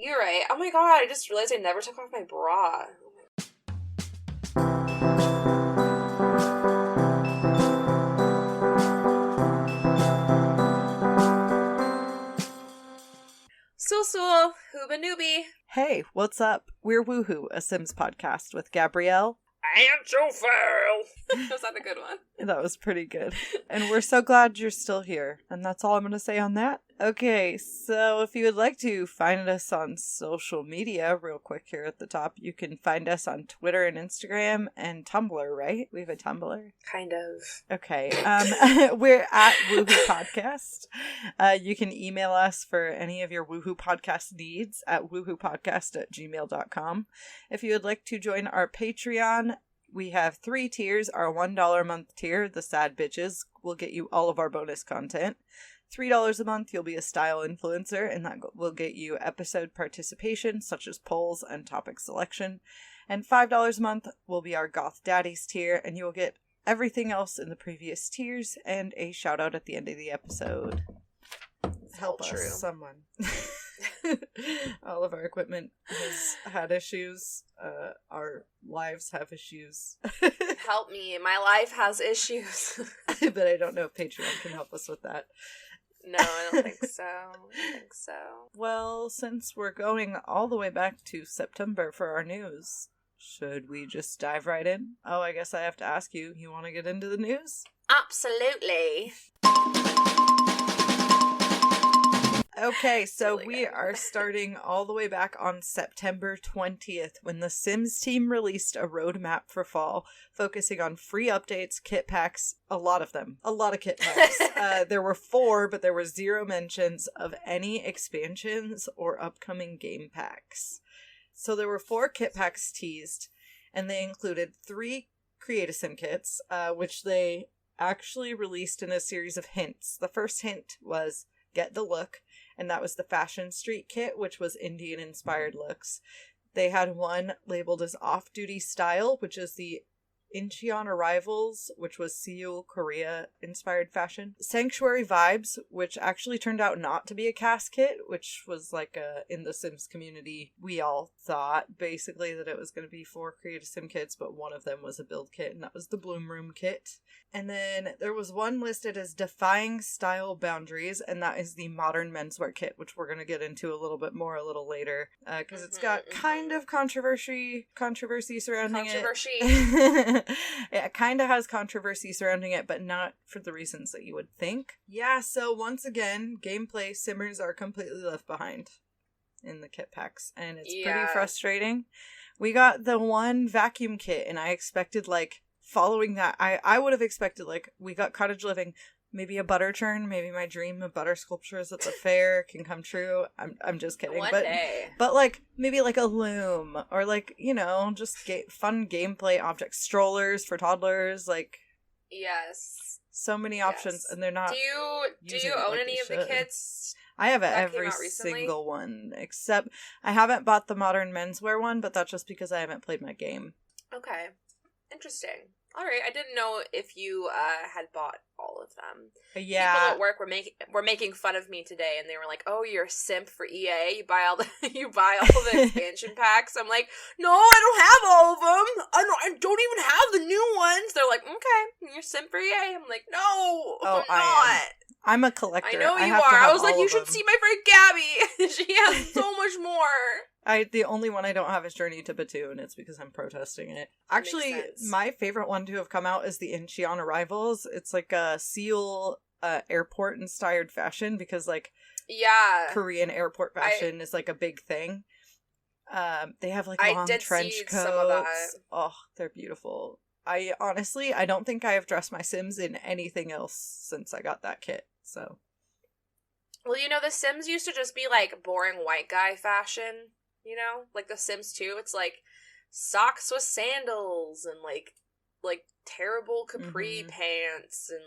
You're right. Oh my god, I just realized I never took off my bra. So, Hooba Noobie. Hey, what's up? We're Woohoo, a Sims podcast with Gabrielle. And Joel. Was that a good one? That was pretty good. And we're so glad you're still here. And that's all I'm going to say on that. Okay, so if you would like to find us on social media, real quick here at the top, you can find us on Twitter and Instagram and Tumblr, right? We have a Tumblr? Kind of. Okay, we're at Woohoo Podcast. You can email us for any of your Woohoo Podcast needs at woohoopodcast@gmail.com. If you would like to join our Patreon, we have 3 tiers. Our $1 a month tier, the Sad Bitches, will get you all of our bonus content. $3 a month, you'll be a style influencer, and that will get you episode participation, such as polls and topic selection. And $5 a month will be our Goth Daddies tier, and you will get everything else in the previous tiers and a shout out at the end of the episode. Help us, someone. All of our equipment has had issues. Our lives have issues. Help me, my life has issues. But I don't know if Patreon can help us with that. No, I don't think so. Well, since we're going all the way back to September for our news, should we just dive right in? Oh, I guess I have to ask you, you want to get into the news? Absolutely. Okay, so we are starting all the way back on September 20th when the Sims team released a roadmap for fall, focusing on free updates, kit packs, a lot of kit packs. There were 4, but there were 0 mentions of any expansions or upcoming game packs. So there were 4 kit packs teased, and they included 3 Create-A-Sim kits, which they actually released in a series of hints. The first hint was Get the Look, and that was the Fashion Street kit, which was Indian-inspired looks. They had one labeled as Off-Duty Style, which is the Incheon Arrivals, which was Seoul, Korea-inspired fashion. Sanctuary Vibes, which actually turned out not to be a cast kit, which was like in the Sims community, we all thought basically that it was going to be 4 Create-A-Sim kits, but one of them was a build kit, and that was the Bloom Room kit. And then there was one listed as Defying Style Boundaries, and that is the Modern Menswear kit, which we're going to get into a little bit more a little later, because it's got kind of controversy surrounding it. It kind of has controversy surrounding it, but not for the reasons that you would think. Yeah, so once again, gameplay simmers are completely left behind in the kit packs, and it's pretty frustrating. We got the one vacuum kit, and I expected, following that, I would have expected, we got Cottage Living, maybe a butter churn, maybe my dream of butter sculptures at the fair can come true. I'm just kidding. One day. But maybe a loom, or just fun gameplay objects, strollers for toddlers, Yes. so many options, and they're not. Do you own any of the kits? I have every single one, except I haven't bought the Modern Menswear one, but that's just because I haven't played my game. Okay. Interesting. All right, I didn't know if you had bought all of them. Yeah. People at work were making fun of me today, and they were like, "Oh, you're a simp for EA. You buy all the expansion packs." I'm like, "No, I don't have all of them. I don't even have the new ones." They're like, "Okay, you're a simp for EA." I'm like, "No, I'm not. I'm a collector. I know you are." I was like, "You should see my friend Gabby. She has so much more." The only one I don't have is Journey to Batoon. It's because I'm protesting it. Actually, my favorite one to have come out is the Incheon Arrivals. It's like a Seoul airport-inspired fashion because, Korean airport fashion is, a big thing. They have, long trench coats. Some of that. Oh, they're beautiful. I don't think I have dressed my Sims in anything else since I got that kit, so. Well, the Sims used to just be, boring white guy fashion. The Sims 2, it's socks with sandals and terrible capri pants and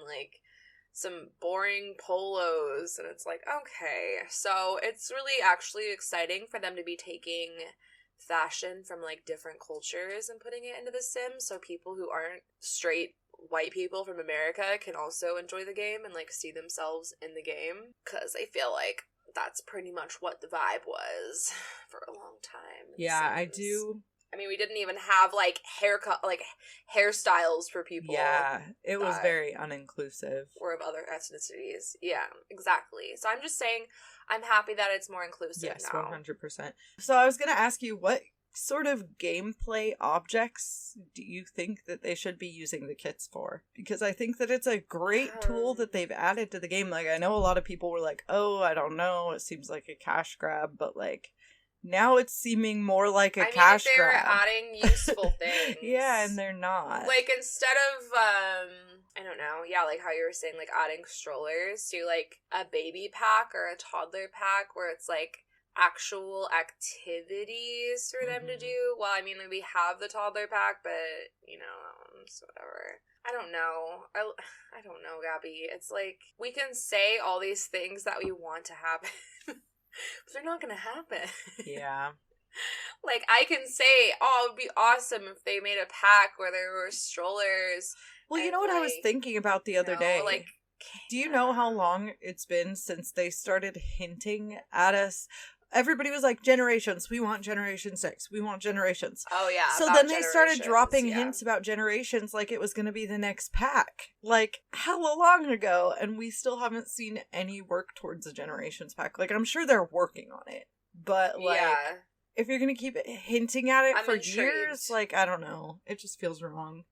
some boring polos, and it's okay. So it's really actually exciting for them to be taking fashion from different cultures and putting it into the Sims, so people who aren't straight white people from America can also enjoy the game and see themselves in the game, because I feel that's pretty much what the vibe was for a long time. Yeah, I do. I mean, we didn't even have, like, hairstyles for people. Yeah, it was very uninclusive. Or of other ethnicities. Yeah, exactly. So I'm just saying, I'm happy that it's more inclusive now. Yes, 100%. So I was going to ask you, what sort of gameplay objects do you think that they should be using the kits for? Because I think that it's a great tool that they've added to the game. Like, I know a lot of people were like, oh, I don't know, it seems like a cash grab, but, like, now it's seeming more like a cash grab. They're adding useful things. Yeah, and they're not. Like, instead of, I don't know, yeah, like how you were saying, like, adding strollers to, like, a baby pack or a toddler pack where it's, like, actual activities for them to do. Well, I mean, we have the toddler pack, but, you know, it's whatever. I don't know. I don't know, Gabby. It's like, we can say all these things that we want to happen. But they're not gonna happen. Yeah. Like, I can say, oh, it would be awesome if they made a pack where there were strollers. Well, you know what I was thinking about the other day? Like, do you know how long it's been since they started hinting at us? Everybody was like, Generations, we want Generation 6, we want Generations. Oh, yeah. So then they started dropping hints about Generations like it was going to be the next pack. Like, hella long ago, and we still haven't seen any work towards a Generations pack. Like, I'm sure they're working on it, but, like, if you're going to keep hinting at it for years, like, I don't know. It just feels wrong.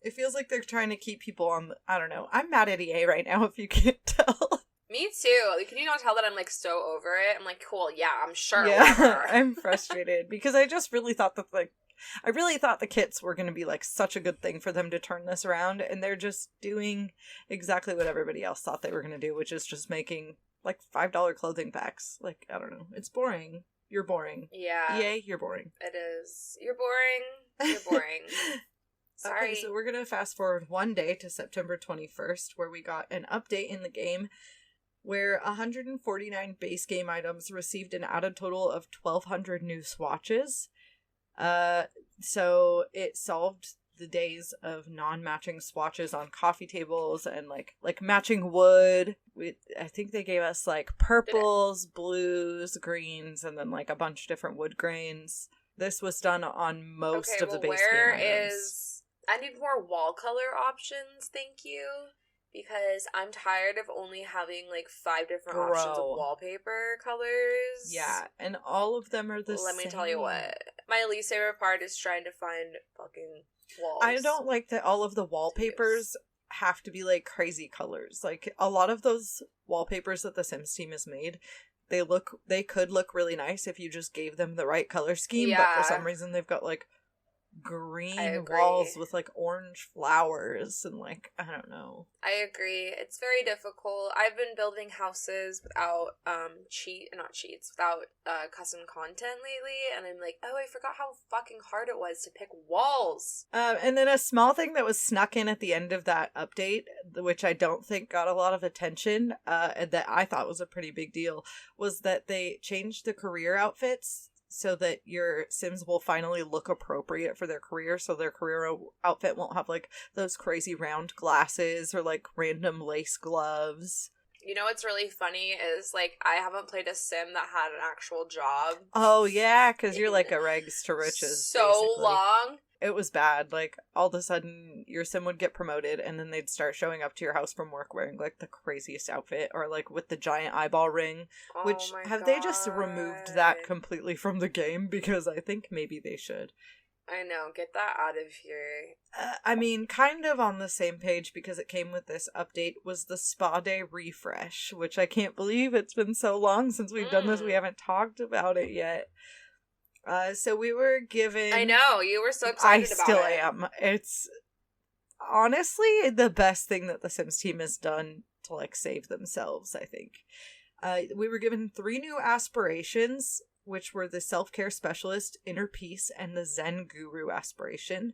It feels like they're trying to keep people on, I don't know. I'm mad at EA right now, if you can't tell. Me too. Like, can you not tell that I'm, like, so over it? I'm like, cool, yeah, I'm sure. Yeah, I'm frustrated because I just really thought that, like, I really thought the kits were going to be, like, such a good thing for them to turn this around, and they're just doing exactly what everybody else thought they were going to do, which is just making, like, $5 clothing packs. Like, I don't know. It's boring. You're boring. Yeah. EA, you're boring. It is. You're boring. You're boring. Sorry. Okay, so we're going to fast forward one day to September 21st, where we got an update in the game where 149 base game items received an added total of 1,200 new swatches. So it solved the days of non-matching swatches on coffee tables and like matching wood. I think they gave us like purples, blues, greens, and then like a bunch of different wood grains. This was done on most of the base game items. I need more wall color options, thank you. Because I'm tired of only having, like, 5 different options of wallpaper colors. Yeah, and all of them are the same. Let me tell you what. My least favorite part is trying to find fucking walls. I don't like that all of the wallpapers have to be, like, crazy colors. Like, a lot of those wallpapers that the Sims team has made, they could look really nice if you just gave them the right color scheme, but for some reason they've got, like, green walls with like orange flowers and like I don't know. I agree. It's very difficult. I've been building houses without without custom content lately, and I'm like, oh, I forgot how fucking hard it was to pick walls. And then a small thing that was snuck in at the end of that update, which I don't think got a lot of attention, and that I thought was a pretty big deal, was that they changed the career outfits so that your Sims will finally look appropriate for their career, so their career outfit won't have, like, those crazy round glasses or, like, random lace gloves. You know what's really funny is, like, I haven't played a Sim that had an actual job. Oh, yeah, because you're, like, a rags to riches, so basically. long. It was bad. Like, all of a sudden, your Sim would get promoted, and then they'd start showing up to your house from work wearing, like, the craziest outfit, or, like, with the giant eyeball ring, which, have they just removed that completely from the game? Because I think maybe they should. I know, get that out of here. I mean, kind of on the same page, because it came with this update, was the Spa Day refresh, which I can't believe it's been so long since we've done this, we haven't talked about it yet. So we were given... I know, you were so excited about it. I still am. It's honestly the best thing that the Sims team has done to, like, save themselves, I think. We were given 3 new aspirations, which were the Self-Care Specialist, Inner Peace, and the Zen Guru aspiration.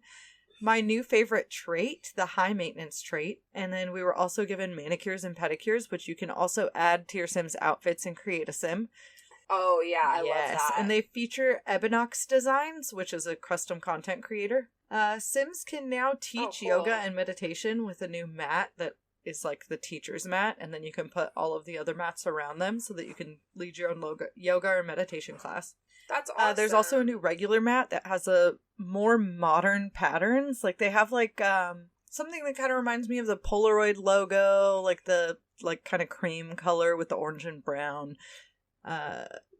My new favorite trait, the High Maintenance trait. And then we were also given Manicures and Pedicures, which you can also add to your Sims outfits and create a Sim. Oh, yeah, I love that. And they feature Ebinox Designs, which is a custom content creator. Sims can now teach yoga and meditation with a new mat that is like the teacher's mat, and then you can put all of the other mats around them so that you can lead your own yoga or meditation class. That's awesome. There's also a new regular mat that has a more modern patterns. Like they have like something that kind of reminds me of the Polaroid logo, like the kind of cream color with the orange and brown,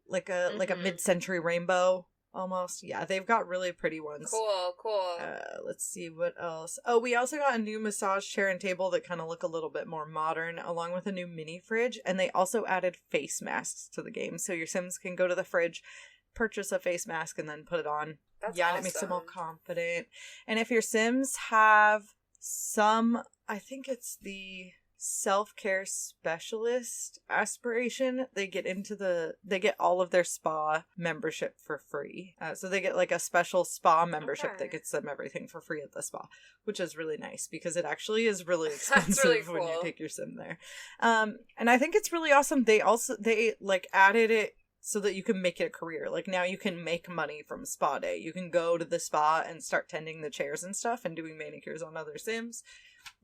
like a mid-century rainbow almost. Yeah, they've got really pretty ones. Cool. Let's see what else. Oh, we also got a new massage chair and table that kind of look a little bit more modern, along with a new mini fridge, and they also added face masks to the game, so your Sims can go to the fridge, purchase a face mask, and then put it on. That's awesome. And it makes them more confident. And if your Sims have some, I think it's the self-care specialist aspiration, they get all of their spa membership for free. So they get like a special spa membership that gets them everything for free at the spa, which is really nice because it actually is really expensive really cool. when you take your Sim there. And I think it's really awesome. They like added it so that you can make it a career. Like now you can make money from spa day. You can go to the spa and start tending the chairs and stuff and doing manicures on other Sims.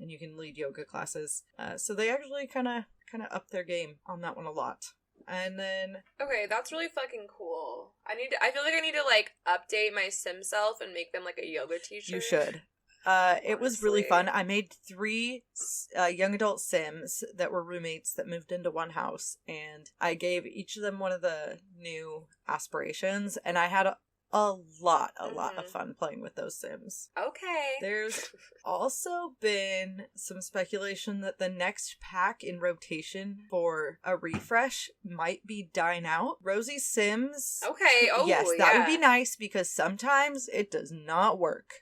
And you can lead yoga classes. So they actually kind of up their game on that one a lot. And then okay, that's really fucking cool. I feel like I need to like update my Sim self and make them like a yoga teacher. You should. It was really fun. I made 3 young adult Sims that were roommates that moved into one house, and I gave each of them one of the new aspirations, and I had a lot of fun playing with those Sims. Okay. There's also been some speculation that the next pack in rotation for a refresh might be Dine Out. Rosie's Sims. Okay. Oh, yes, that would be nice because sometimes it does not work.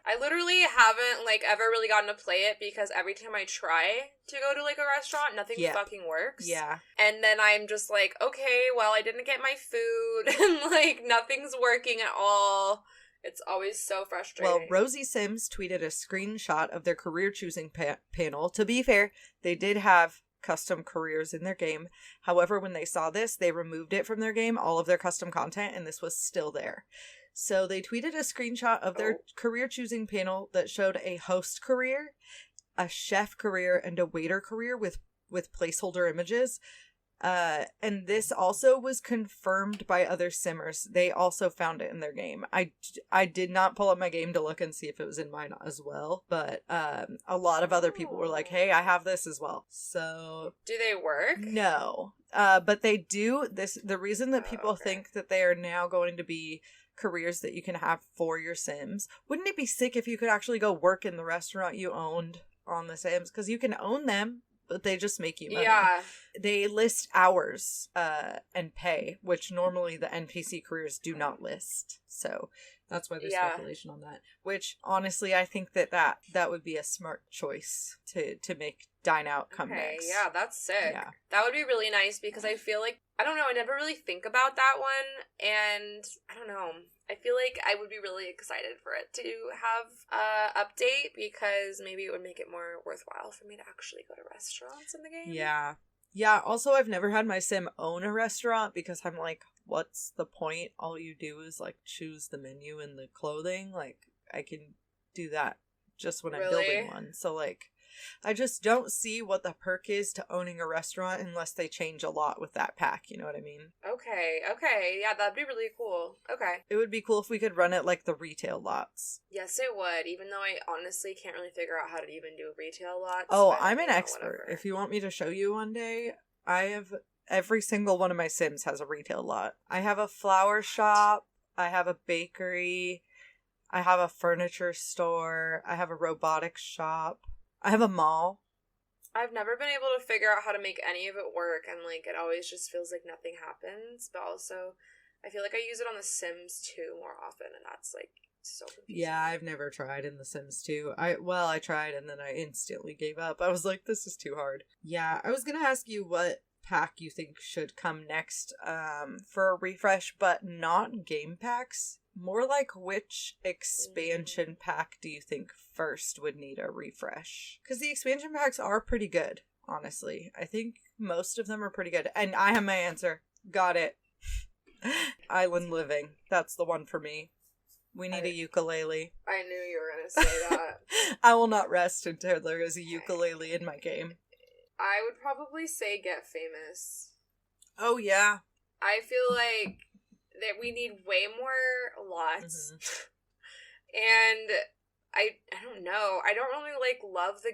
I literally haven't like ever really gotten to play it because every time I try to go to like a restaurant, nothing fucking works. Yeah. And then I'm just like, okay, well, I didn't get my food and like nothing's working at all. It's always so frustrating. Well, Rosie Sims tweeted a screenshot of their career choosing panel. To be fair, they did have custom careers in their game. However, when they saw this, they removed it from their game, all of their custom content, and this was still there. So they tweeted a screenshot of their career choosing panel that showed a host career, a chef career, and a waiter career with placeholder images. And this also was confirmed by other Simmers. They also found it in their game. I did not pull up my game to look and see if it was in mine as well, but a lot of other people were like, hey, I have this as well. So do they work? No. But they do this. The reason that people think that they are now going to be careers that you can have for your Sims. Wouldn't it be sick if you could actually go work in the restaurant you owned on the Sims? Because you can own them, but they just make you money. Yeah. They list hours and pay, which normally the NPC careers do not list. So that's why there's speculation on that. Which, honestly, I think that would be a smart choice to make Dine Out come next. Yeah, that's sick. Yeah. That would be really nice because I feel like, I don't know, I never really think about that one, and I don't know. I feel like I would be really excited for it to have update because maybe it would make it more worthwhile for me to actually go to restaurants in the game. Yeah. Yeah, also I've never had my Sim own a restaurant because I'm like, what's the point? All you do is like choose the menu and the clothing. Like I can do that just when I'm building one. So like I just don't see what the perk is to owning a restaurant unless they change a lot with that pack, you know what I mean? Okay, yeah, that'd be really cool. Okay. It would be cool if we could run it like the retail lots. Yes, it would, even though I honestly can't really figure out how to even do retail lots. Oh, I'm an expert. Whatever. If you want me to show you one day, I have every single one of my Sims has a retail lot. I have a flower shop, I have a bakery, I have a furniture store, I have a robotics shop. I have a mall. I've never been able to figure out how to make any of it work, and like it always just feels like nothing happens. But also, I feel like I use it on The Sims 2 more often, and that's like so confusing. Yeah, I've never tried in The Sims 2. I tried and then I instantly gave up. I was like, this is too hard. Yeah, I was gonna ask you what pack you think should come next for a refresh, but not game packs. More like which expansion pack do you think first would need a refresh? Because the expansion packs are pretty good, honestly. I think most of them are pretty good. And I have my answer. Got it. Island Living. That's the one for me. We need a ukulele. I knew you were gonna say that. I will not rest until there is a ukulele in my game. I would probably say Get Famous. Oh, yeah. I feel like that we need way more lots. And I don't know. I don't really, like, love the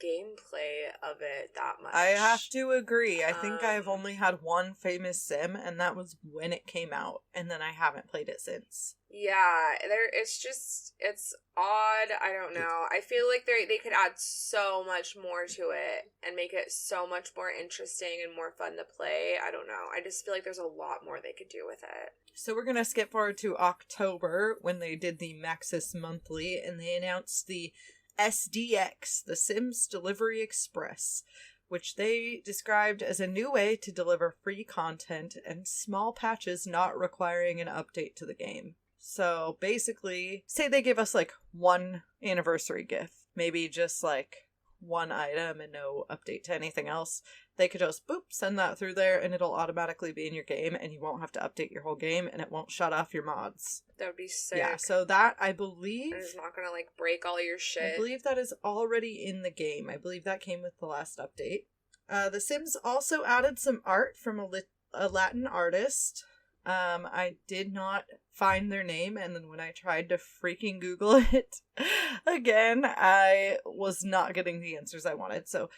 gameplay of it that much. I have to agree. I think I've only had one famous sim, and that was when it came out, and then I haven't played it since. Yeah, it's odd. I don't know. I feel like they could add so much more to it and make it so much more interesting and more fun to play. I don't know. I just feel like there's a lot more they could do with it. So we're going to skip forward to October when they did the Maxis Monthly, and they announced the SDX, the Sims Delivery Express, which they described as a new way to deliver free content and small patches not requiring an update to the game. So basically, say they give us like one anniversary gift, maybe just like one item and no update to anything else. They could just boop, send that through there, and it'll automatically be in your game, and you won't have to update your whole game, and it won't shut off your mods. That would be sick. Yeah, so that, I believe... And it's not gonna, like, break all your shit. I believe that is already in the game. I believe that came with the last update. The Sims also added some art from a Latin artist. I did not find their name, and then when I tried to freaking Google it again, I was not getting the answers I wanted, so...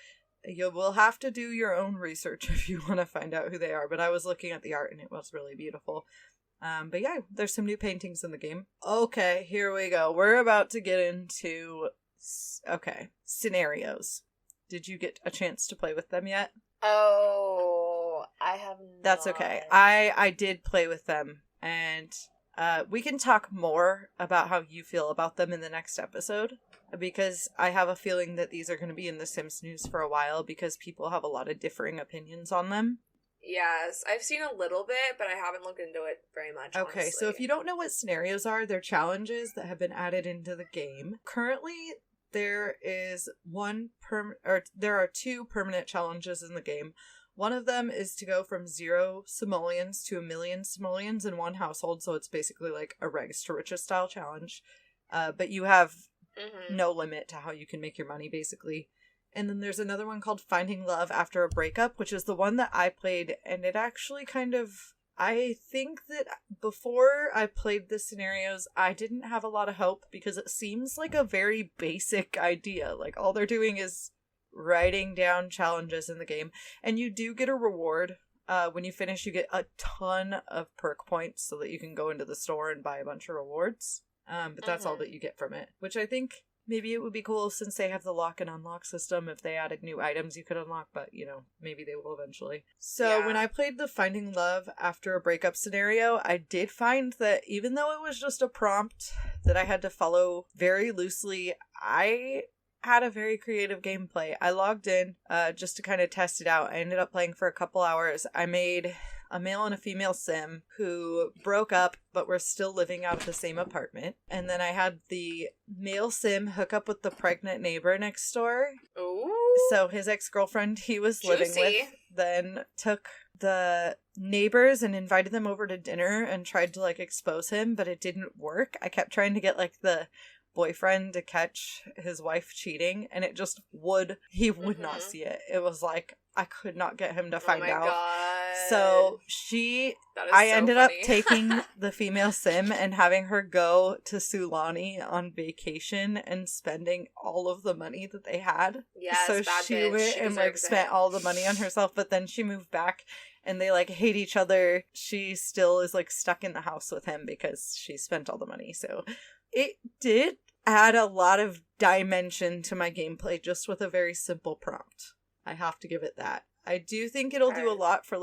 You will have to do your own research if you want to find out who they are, but I was looking at the art and it was really beautiful. But yeah, there's some new paintings in the game. Okay, here we go. We're about to get into, scenarios. Did you get a chance to play with them yet? Oh, I have not. That's okay. I did play with them, and we can talk more about how you feel about them in the next episode. Because I have a feeling that these are going to be in the Sims news for a while because people have a lot of differing opinions on them. Yes, I've seen a little bit, but I haven't looked into it very much. Okay, honestly. So if you don't know what scenarios are, they're challenges that have been added into the game. Currently, there is there are two permanent challenges in the game. One of them is to go from 0 simoleons to 1,000,000 simoleons in one household, so it's basically like a rags to riches style challenge. But you have no limit to how you can make your money, basically. And then there's another one called Finding Love After a Breakup, which is the one that I played, and it actually I think that before I played the scenarios, I didn't have a lot of hope because it seems like a very basic idea. Like, all they're doing is writing down challenges in the game, and you do get a reward. When you finish, you get a ton of perk points so that you can go into the store and buy a bunch of rewards. But that's all that you get from it, which I think maybe it would be cool since they have the lock and unlock system. If they added new items you could unlock, but maybe they will eventually. So when I played the Finding Love After a Breakup scenario, I did find that even though it was just a prompt that I had to follow very loosely, I had a very creative gameplay. I logged in just to kind of test it out. I ended up playing for a couple hours. I made a male and a female sim who broke up but were still living out of the same apartment. And then I had the male sim hook up with the pregnant neighbor next door. Ooh. So his ex-girlfriend he was living with then took the neighbors and invited them over to dinner and tried to expose him, but it didn't work. I kept trying to get the boyfriend to catch his wife cheating, and he would not see it. It was I could not get him to find out. God. So I ended up taking the female sim and having her go to Sulani on vacation and spending all of the money that they had. Yes, so she went and spent all the money on herself, but then she moved back and they hate each other. She still is stuck in the house with him because she spent all the money. So it did add a lot of dimension to my gameplay just with a very simple prompt. I have to give it that. I do think it'll do a lot for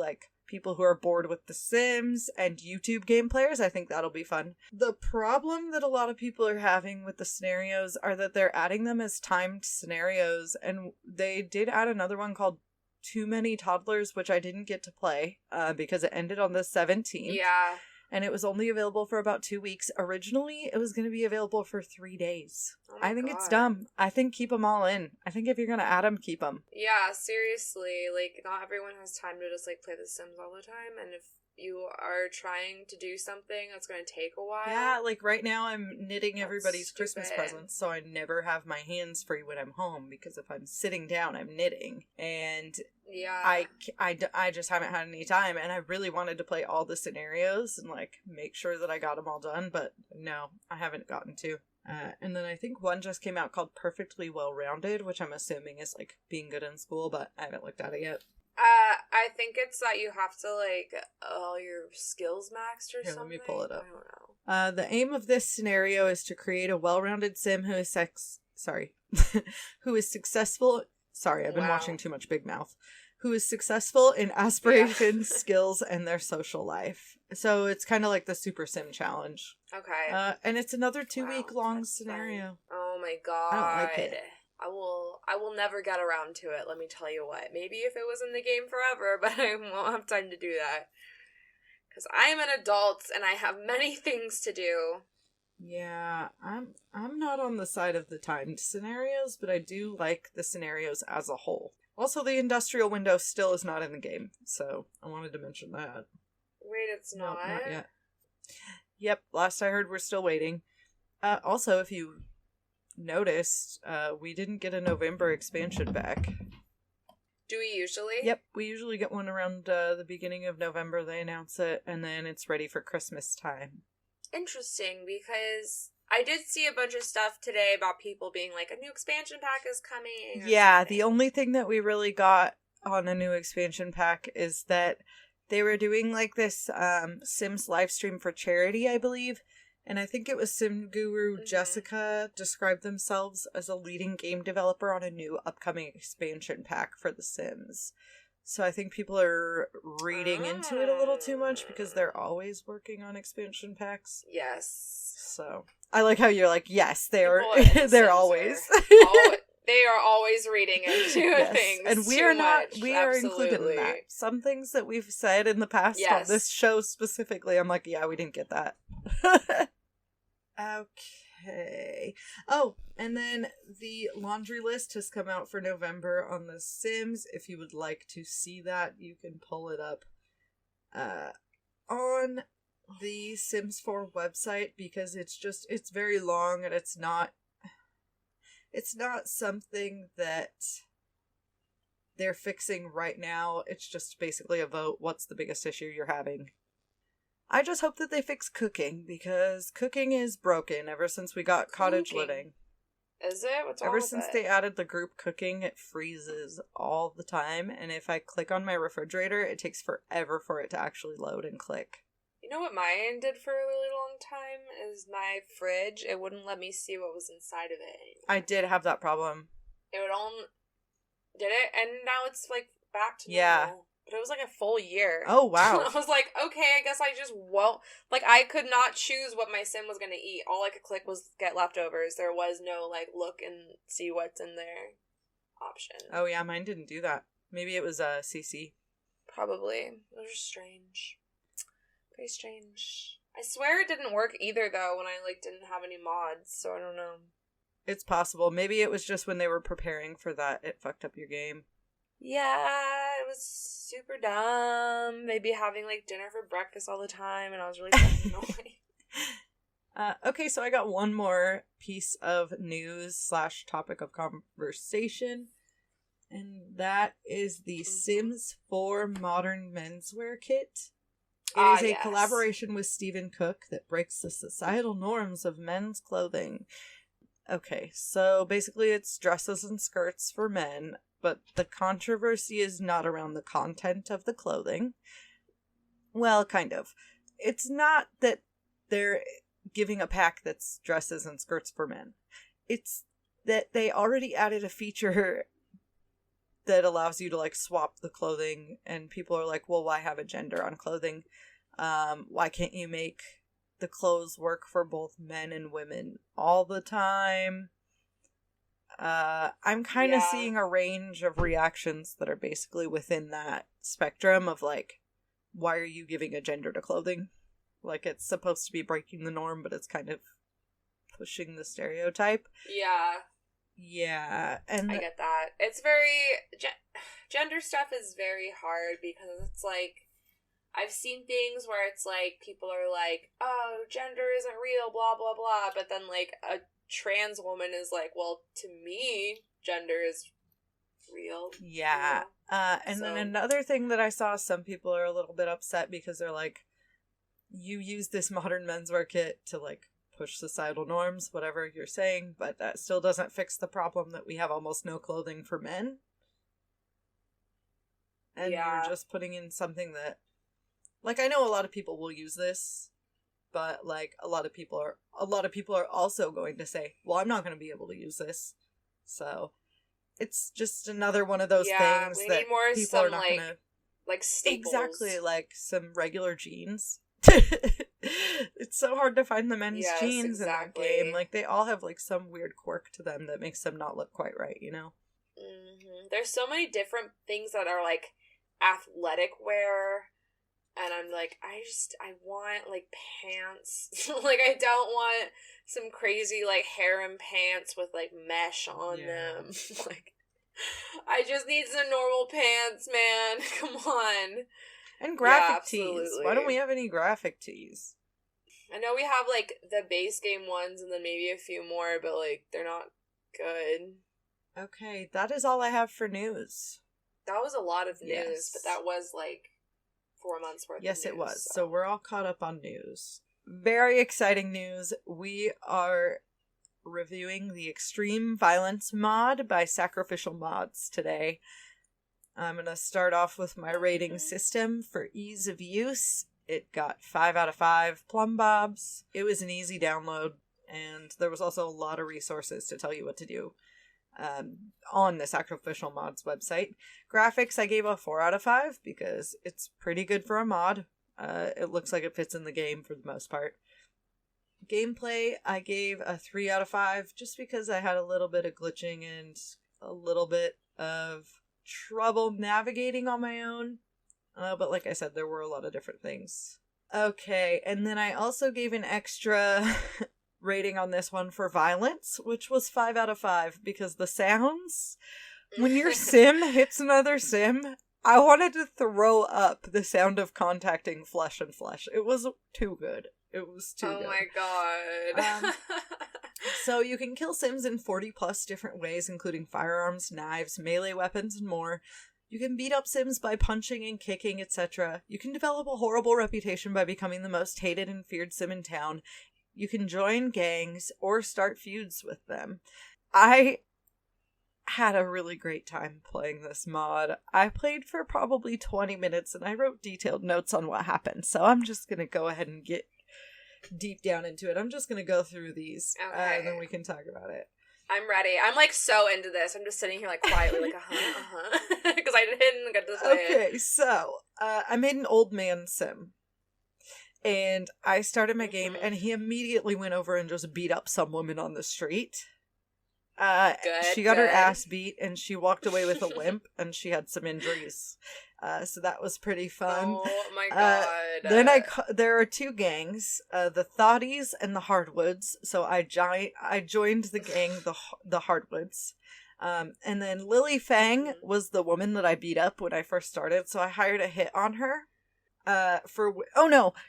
people who are bored with The Sims and YouTube game players. I think that'll be fun. The problem that a lot of people are having with the scenarios are that they're adding them as timed scenarios, and they did add another one called Too Many Toddlers, which I didn't get to play because it ended on the 17th. Yeah. And it was only available for about 2 weeks. Originally, it was going to be available for 3 days. I think it's dumb. I think keep them all in. I think if you're going to add them, keep them. Yeah, seriously. Not everyone has time to just, play The Sims all the time. And if you are trying to do something that's going to take a while. Yeah, like right now I'm knitting everybody's stupid. Christmas presents, so I never have my hands free when I'm home, because if I'm sitting down, I'm knitting. And yeah, I just haven't had any time, and I really wanted to play all the scenarios and, like, make sure that I got them all done, but no, I haven't gotten to. And then I think one just came out called Perfectly Well-Rounded, which I'm assuming is, like, being good in school, but I haven't looked at it yet. I think it's that you have to, like, all your skills maxed or Here, something. let me pull it up. I don't know. The aim of this scenario is to create a well-rounded sim who is who is successful. Sorry, I've been watching too much Big Mouth. Who is successful in aspirations, skills, and their social life. So it's kind of like the Super Sim Challenge. Okay. And it's another 2-week long scenario. Fun. Oh my god. I don't like it. I will never get around to it, let me tell you what. Maybe if it was in the game forever, but I won't have time to do that. Because I am an adult and I have many things to do. Yeah, I'm not on the side of the timed scenarios, but I do like the scenarios as a whole. Also, the industrial window still is not in the game, so I wanted to mention that. Wait, it's not? No, not yet. Yep, last I heard we're still waiting. Also, if you noticed, we didn't get a November expansion pack. Do we usually? Yep, we usually get one around the beginning of November. They announce it, and then it's ready for Christmas time. Interesting, because I did see a bunch of stuff today about people being like, a new expansion pack is coming. Yeah, something. The only thing that we really got on a new expansion pack is that they were doing like this Sims live stream for charity, I believe. And I think it was Sim Guru Jessica described themselves as a leading game developer on a new upcoming expansion pack for The Sims. So I think people are reading into it a little too much because they're always working on expansion packs. Yes. So I like how you're like, yes, they're always. They are always reading into things. And we are not, we are included in that. Some things that we've said in the past on this show specifically, I'm like, yeah, we didn't get that. Okay. Oh, and then the laundry list has come out for November on The Sims. If you would like to see that, you can pull it up on the Sims 4 website, because it's very long and it's not something that they're fixing right now. It's just basically a vote. What's the biggest issue you're having? I just hope that they fix cooking, because cooking is broken ever since we got cottage living. Is it? What's wrong Ever with since it? they added the group cooking, it freezes all the time, and if I click on my refrigerator, it takes forever for it to actually load and click. You know what mine did for a really long time is my fridge. It wouldn't let me see what was inside of it anymore. I did have that problem. It would only... Did it? And now it's, like, back to normal. Yeah. But it was, like, a full year. Oh, wow. I was like, okay, I guess I just won't... Like, I could not choose what my sim was going to eat. All I could click was get leftovers. There was no, like, look and see what's in there option. Oh, yeah, mine didn't do that. Maybe it was CC. Probably. It was just strange. Very strange. I swear it didn't work either, though, when I, like, didn't have any mods, so I don't know. It's possible. Maybe it was just when they were preparing for that, it fucked up your game. Yeah, it was super dumb. They'd be having, like, dinner for breakfast all the time, and I was really fucking annoyed. Okay, so I got one more piece of news / topic of conversation, and that is the Sims 4 Modern Menswear Kit. It is a collaboration with Stephen Cook that breaks the societal norms of men's clothing. Okay, so basically it's dresses and skirts for men, but the controversy is not around the content of the clothing. Well, kind of. It's not that they're giving a pack that's dresses and skirts for men. It's that they already added a feature that allows you to, like, swap the clothing, and people are like, well, why have a gender on clothing? Why can't you make the clothes work for both men and women all the time? I'm kind of seeing a range of reactions that are basically within that spectrum of, like, why are you giving a gender to clothing? Like, it's supposed to be breaking the norm, but it's kind of pushing the stereotype. Yeah, and I get that. It's very... gender stuff is very hard because it's like... I've seen things where it's like people are like, oh, gender isn't real, blah blah blah, but then like a trans woman is like, well, to me, gender is real. Yeah. And then another thing that I saw, some people are a little bit upset because they're like, you use this modern menswear kit to like push societal norms, whatever you're saying, but that still doesn't fix the problem that we have almost no clothing for men. And you're just putting in something that, like, I know a lot of people will use this, but like a lot of people are also going to say, well, I'm not going to be able to use this. So it's just another one of those things we that need more people are not going to, like staples. Exactly, like some regular jeans. It's so hard to find the men's jeans in that game. Like, they all have like some weird quirk to them that makes them not look quite right, you know? Mm-hmm. There's so many different things that are like athletic wear, and I'm like, I want like pants. Like, I don't want some crazy like harem pants with like mesh on them. Like, I just need some normal pants, man. Come on. And graphic tees. Why don't we have any graphic tees? I know we have like the base game ones and then maybe a few more, but like they're not good. Okay, that is all I have for news. That was a lot of news, but that was like 4 months worth of news. Yes, it was. So we're all caught up on news. Very exciting news. We are reviewing the Extreme Violence mod by Sacrificial Mods today. I'm going to start off with my rating system for ease of use. It got 5 out of 5 plumb bobs. It was an easy download, and there was also a lot of resources to tell you what to do on the Sacrificial Mods website. Graphics, I gave a 4 out of 5 because it's pretty good for a mod. It looks like it fits in the game for the most part. Gameplay, I gave a 3 out of 5 just because I had a little bit of glitching and a little bit of trouble navigating on my own. But like I said, there were a lot of different things. Okay, and then I also gave an extra rating on this one for violence, which was 5 out of 5 because the sounds, when your sim hits another sim, I wanted to throw up the sound of contacting flesh and flesh. It was too good. It was too good. Oh my god. So you can kill Sims in 40 plus different ways, including firearms, knives, melee weapons, and more. You can beat up Sims by punching and kicking, etc. You can develop a horrible reputation by becoming the most hated and feared Sim in town. You can join gangs or start feuds with them. I had a really great time playing this mod. I played for probably 20 minutes and I wrote detailed notes on what happened, so I'm just gonna go ahead and get deep down into it. I'm just gonna go through these, and then we can talk about it. I'm ready. I'm like so into this. I'm just sitting here like quietly like because I didn't get to say it. Okay, so I made an old man sim. And I started my game, and he immediately went over and just beat up some woman on the street. She got her ass beat, and she walked away with a limp, and she had some injuries. So that was pretty fun. Oh my god. Then there are 2 gangs, the Thoughties and the Hardwoods. So I joined the gang, the Hardwoods. And then Lily Fang was the woman that I beat up when I first started, so I hired a hit on her.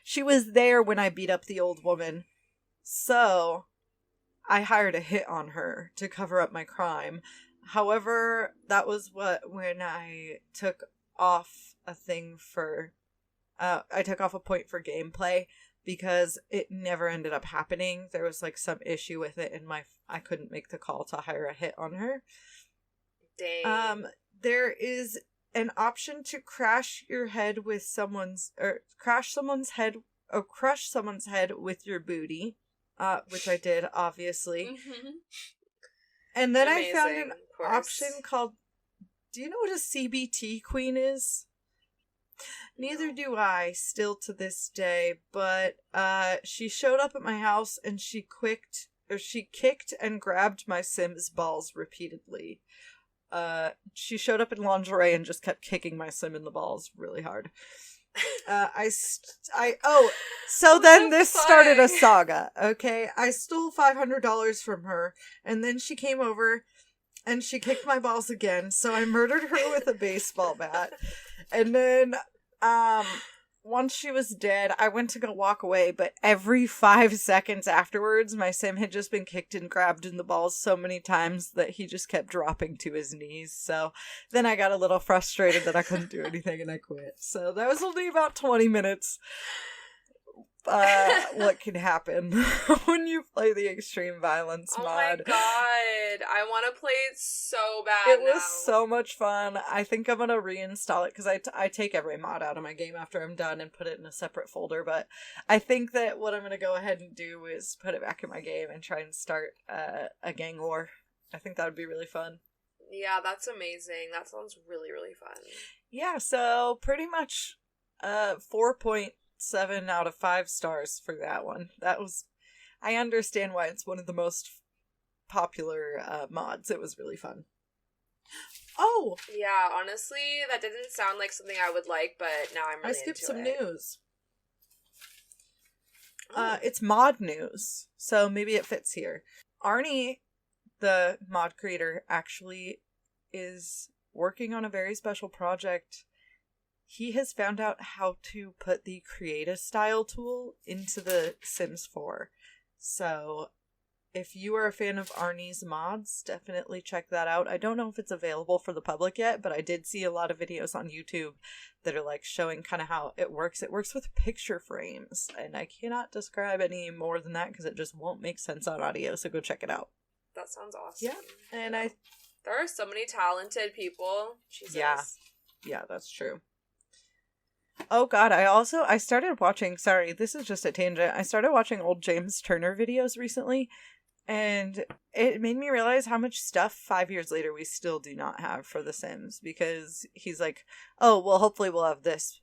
She was there when I beat up the old woman. So I hired a hit on her to cover up my crime. However, that was when I took off a thing for, I took off a point for gameplay because it never ended up happening. There was like some issue with it and I couldn't make the call to hire a hit on her. Dang. There is an option to crush someone's head with your booty, which I did, obviously. Mm-hmm. And then I found an option called, do you know what a CBT queen is? Neither do I, still to this day, but she showed up at my house and she kicked and grabbed my Sim's balls repeatedly. She showed up in lingerie and just kept kicking my Sim in the balls really hard. Then this started a saga, okay? I stole $500 from her, and then she came over, and she kicked my balls again, so I murdered her with a baseball bat. And then, once she was dead, I went to go walk away, but every 5 seconds afterwards, my sim had just been kicked and grabbed in the balls so many times that he just kept dropping to his knees. So then I got a little frustrated that I couldn't do anything and I quit. So that was only about 20 minutes. What can happen when you play the extreme violence mod. Oh my god, I want to play it so bad. It was so much fun. I think I'm gonna reinstall it because I take every mod out of my game after I'm done and put it in a separate folder, but I think that what I'm gonna go ahead and do is put it back in my game and try and start a gang war. I think that would be really fun. Yeah, that's amazing. That sounds really, really fun. Yeah, so pretty much 4.7 out of 5 stars for that one. That was, I understand why it's one of the most popular mods. It was really fun. Oh! Yeah, honestly, that didn't sound like something I would like, but now I'm really I skipped into some it. news. Oh. It's mod news, so maybe it fits here. Arnie, the mod creator, actually is working on a very special project. He has found out how to put the Create a Style tool into the Sims 4. So if you are a fan of Arnie's mods, definitely check that out. I don't know if it's available for the public yet, but I did see a lot of videos on YouTube that are like showing kind of how it works. It works with picture frames, and I cannot describe any more than that because it just won't make sense on audio, so go check it out. That sounds awesome. Yeah, and there are so many talented people. Jesus. Yeah, that's true. Oh god, I started watching, sorry, this is just a tangent. I started watching old James Turner videos recently, and it made me realize how much stuff 5 years later we still do not have for The Sims, because he's like, oh, well, hopefully we'll have this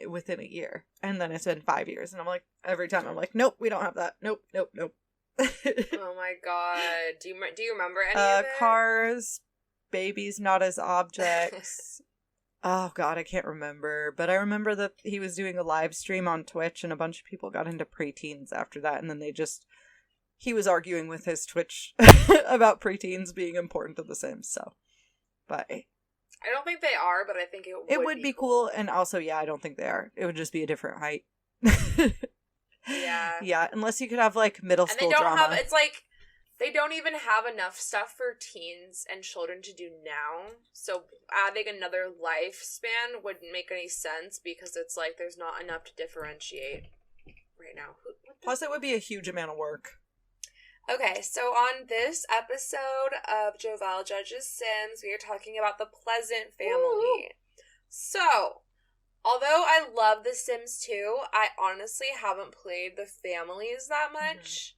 within a year. And then it's been 5 years, and I'm like, every time I'm like, nope, we don't have that. Nope. Oh my god. Do you remember any of it? Cars, babies not as objects. Oh god, I can't remember. But I remember that he was doing a live stream on Twitch and a bunch of people got into preteens after that, and then he was arguing with his Twitch about preteens being important to The Sims, so. But I don't think they are, but I think it would be cool. And also, yeah, I don't think they are. It would just be a different height. Yeah. Yeah, unless you could have like middle school drama. It's like they don't even have enough stuff for teens and children to do now. So adding another lifespan wouldn't make any sense because it's like there's not enough to differentiate right now. Plus, it would be a huge amount of work. Okay, so on this episode of Jovel Judge's Sims, we are talking about the Pleasant family. Woo! So, although I love The Sims 2, I honestly haven't played the families that much.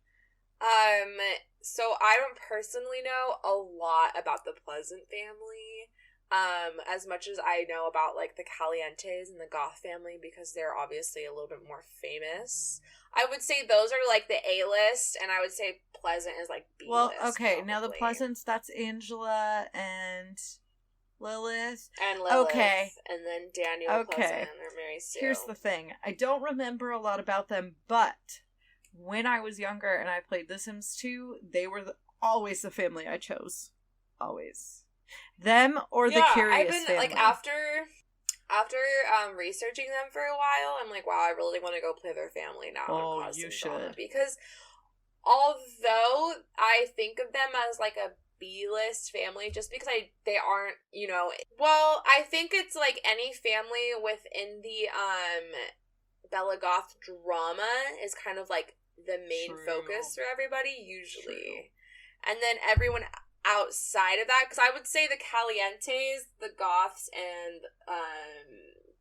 So I don't personally know a lot about the Pleasant family, as much as I know about, like, the Calientes and the Goth family, because they're obviously a little bit more famous. I would say those are, like, the A-list, and I would say Pleasant is, like, B-list. Well, okay, probably. now the Pleasants, that's Angela and Lilith. And Lilith. Okay. And then Daniel Pleasant or Mary Sue. Here's the thing. I don't remember a lot about them, but when I was younger and I played The Sims 2, they were always the family I chose. Always. Them or the Curious family. Like, after researching them for a while, I'm like, wow, I really want to go play their family now. Oh, you should. Because although I think of them as, like, a B-list family, just because they aren't, you know, well, I think it's like any family within the Bella Goth drama is kind of like the main focus for everybody usually. And then everyone outside of that, because I would say the Calientes, the Goths, and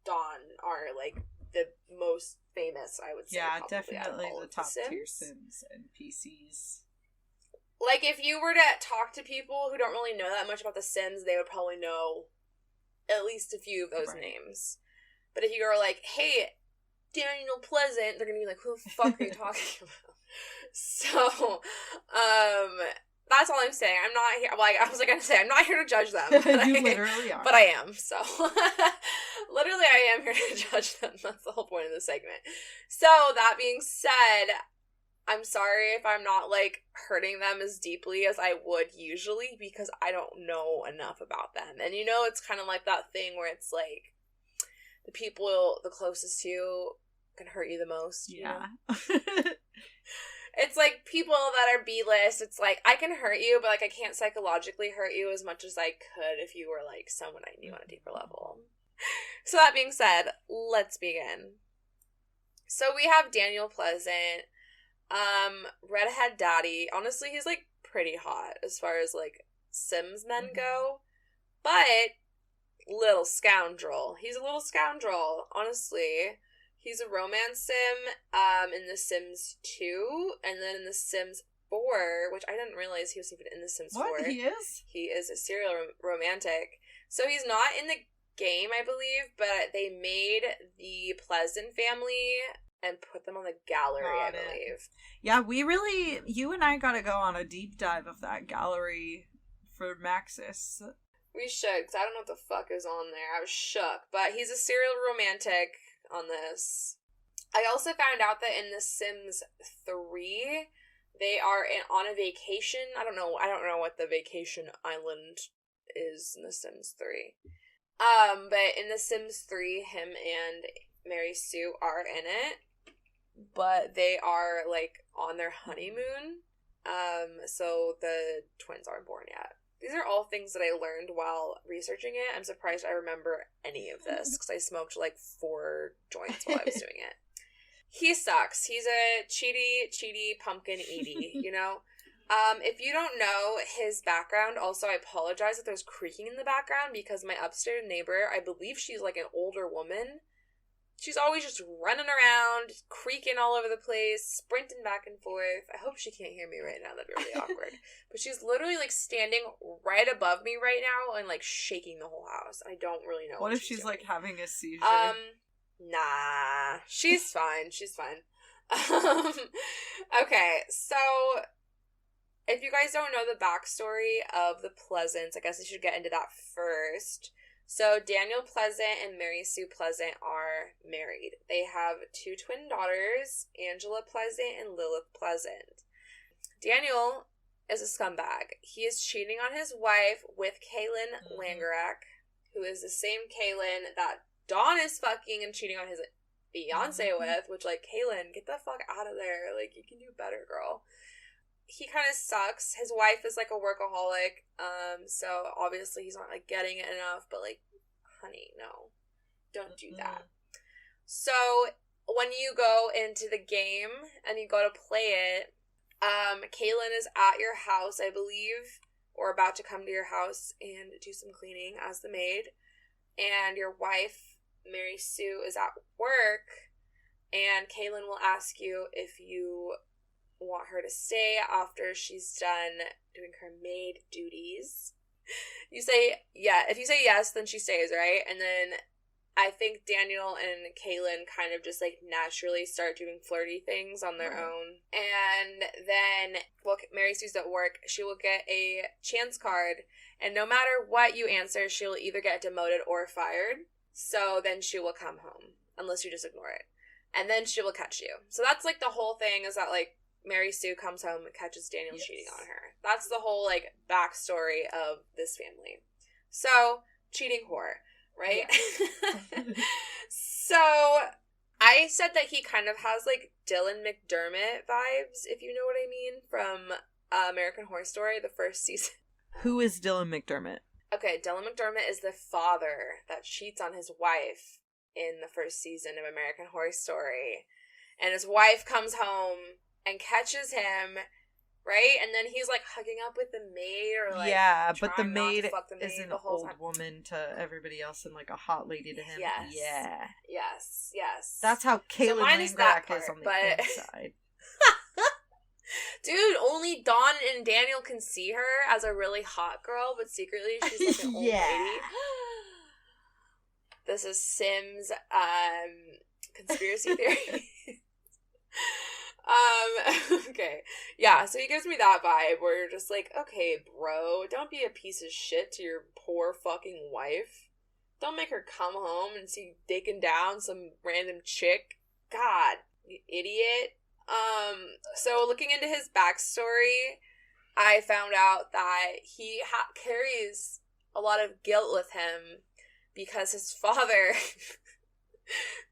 Dawn are like the most famous, I would say. Yeah, definitely the top tier Sims and PCs. Like, if you were to talk to people who don't really know that much about The Sims, they would probably know at least a few of those names. But if you were like, hey, Daniel Pleasant, they're gonna be like, who the fuck are you talking about? So, that's all I'm saying. I'm not here, like, I was gonna say, I'm not here to judge them. But You literally are. But I am, so. Literally, I am here to judge them. That's the whole point of the segment. So, that being said, I'm sorry if I'm not, like, hurting them as deeply as I would usually, because I don't know enough about them. And, you know, it's kind of like that thing where it's like, the people the closest to you can hurt you the most. Yeah. It's like people that are B-list, it's like, I can hurt you, but like I can't psychologically hurt you as much as I could if you were like someone I knew on a deeper level. So that being said, let's begin. So we have Daniel Pleasant, redhead daddy. Honestly, he's like pretty hot as far as like Sims men go, but little scoundrel. He's a little scoundrel, honestly. He's a romance sim in The Sims 2, and then in The Sims 4, which I didn't realize he was even in The Sims 4. What? He is? He is a serial romantic. So he's not in the game, I believe, but they made the Pleasant family and put them on the gallery, I believe. Yeah, you and I gotta go on a deep dive of that gallery for Maxis. We should, because I don't know what the fuck is on there. I was shook. But he's a serial romantic on this. I also found out that in The Sims 3, they are on a vacation. I don't know what the vacation island is in The Sims 3. But in The Sims 3, him and Mary Sue are in it. But they are, like, on their honeymoon. So the twins aren't born yet. These are all things that I learned while researching it. I'm surprised I remember any of this, because I smoked like 4 joints while I was doing it. He sucks. He's a cheaty, pumpkin eaty, you know? If you don't know his background, also I apologize if there's creaking in the background, because my upstairs neighbor, I believe she's like an older woman. She's always just running around, creaking all over the place, sprinting back and forth. I hope she can't hear me right now. That'd be really awkward. But she's literally, like, standing right above me right now and, like, shaking the whole house. I don't really know what if she's doing. like, having a seizure? Nah. She's fine. She's fine. Okay, so if you guys don't know the backstory of the Pleasants, I guess I should get into that first. So Daniel Pleasant and Mary Sue Pleasant are married. They have 2 twin daughters, Angela Pleasant and Lilith Pleasant. Daniel is a scumbag. He is cheating on his wife with Kaylin Langerak, who is the same Kaylin that Dawn is fucking and cheating on his fiance with, which, like, Kaylin, get the fuck out of there. Like, you can do better, girl. He kind of sucks. His wife is, like, a workaholic, so obviously he's not, like, getting it enough, but, like, honey, no. Don't do that. So, when you go into the game, and you go to play it, Kaylin is at your house, I believe, or about to come to your house and do some cleaning as the maid, and your wife, Mary Sue, is at work, and Kaylin will ask you if you want her to stay after she's done doing her maid duties. You say, yeah. If you say yes, then she stays, right? And then I think Daniel and Kaylin kind of just, like, naturally start doing flirty things on their own. And then, well, Mary Sue's at work. She will get a chance card, and no matter what you answer, she'll either get demoted or fired. So then she will come home, unless you just ignore it. And then she will catch you. So that's, like, the whole thing is that, like, Mary Sue comes home and catches Daniel cheating on her. That's the whole, like, backstory of this family. So, cheating whore, right? Yeah. So, I said that he kind of has, like, Dylan McDermott vibes, if you know what I mean, from American Horror Story, the first season. Who is Dylan McDermott? Okay, Dylan McDermott is the father that cheats on his wife in the first season of American Horror Story. And his wife comes home and catches him, right? And then he's, like, hugging up with the maid, or, like, yeah, but the maid is an old woman to everybody else and, like, a hot lady to him. Yes. Yeah. Yes. That's how Kaylin Langerak is on the inside. Dude, only Dawn and Daniel can see her as a really hot girl, but secretly she's, like, an old lady. This is Sims, conspiracy theory. Okay. Yeah, so he gives me that vibe where you're just like, okay, bro, don't be a piece of shit to your poor fucking wife. Don't make her come home and see you dicking down some random chick. God, you idiot. So looking into his backstory, I found out that he carries a lot of guilt with him because his father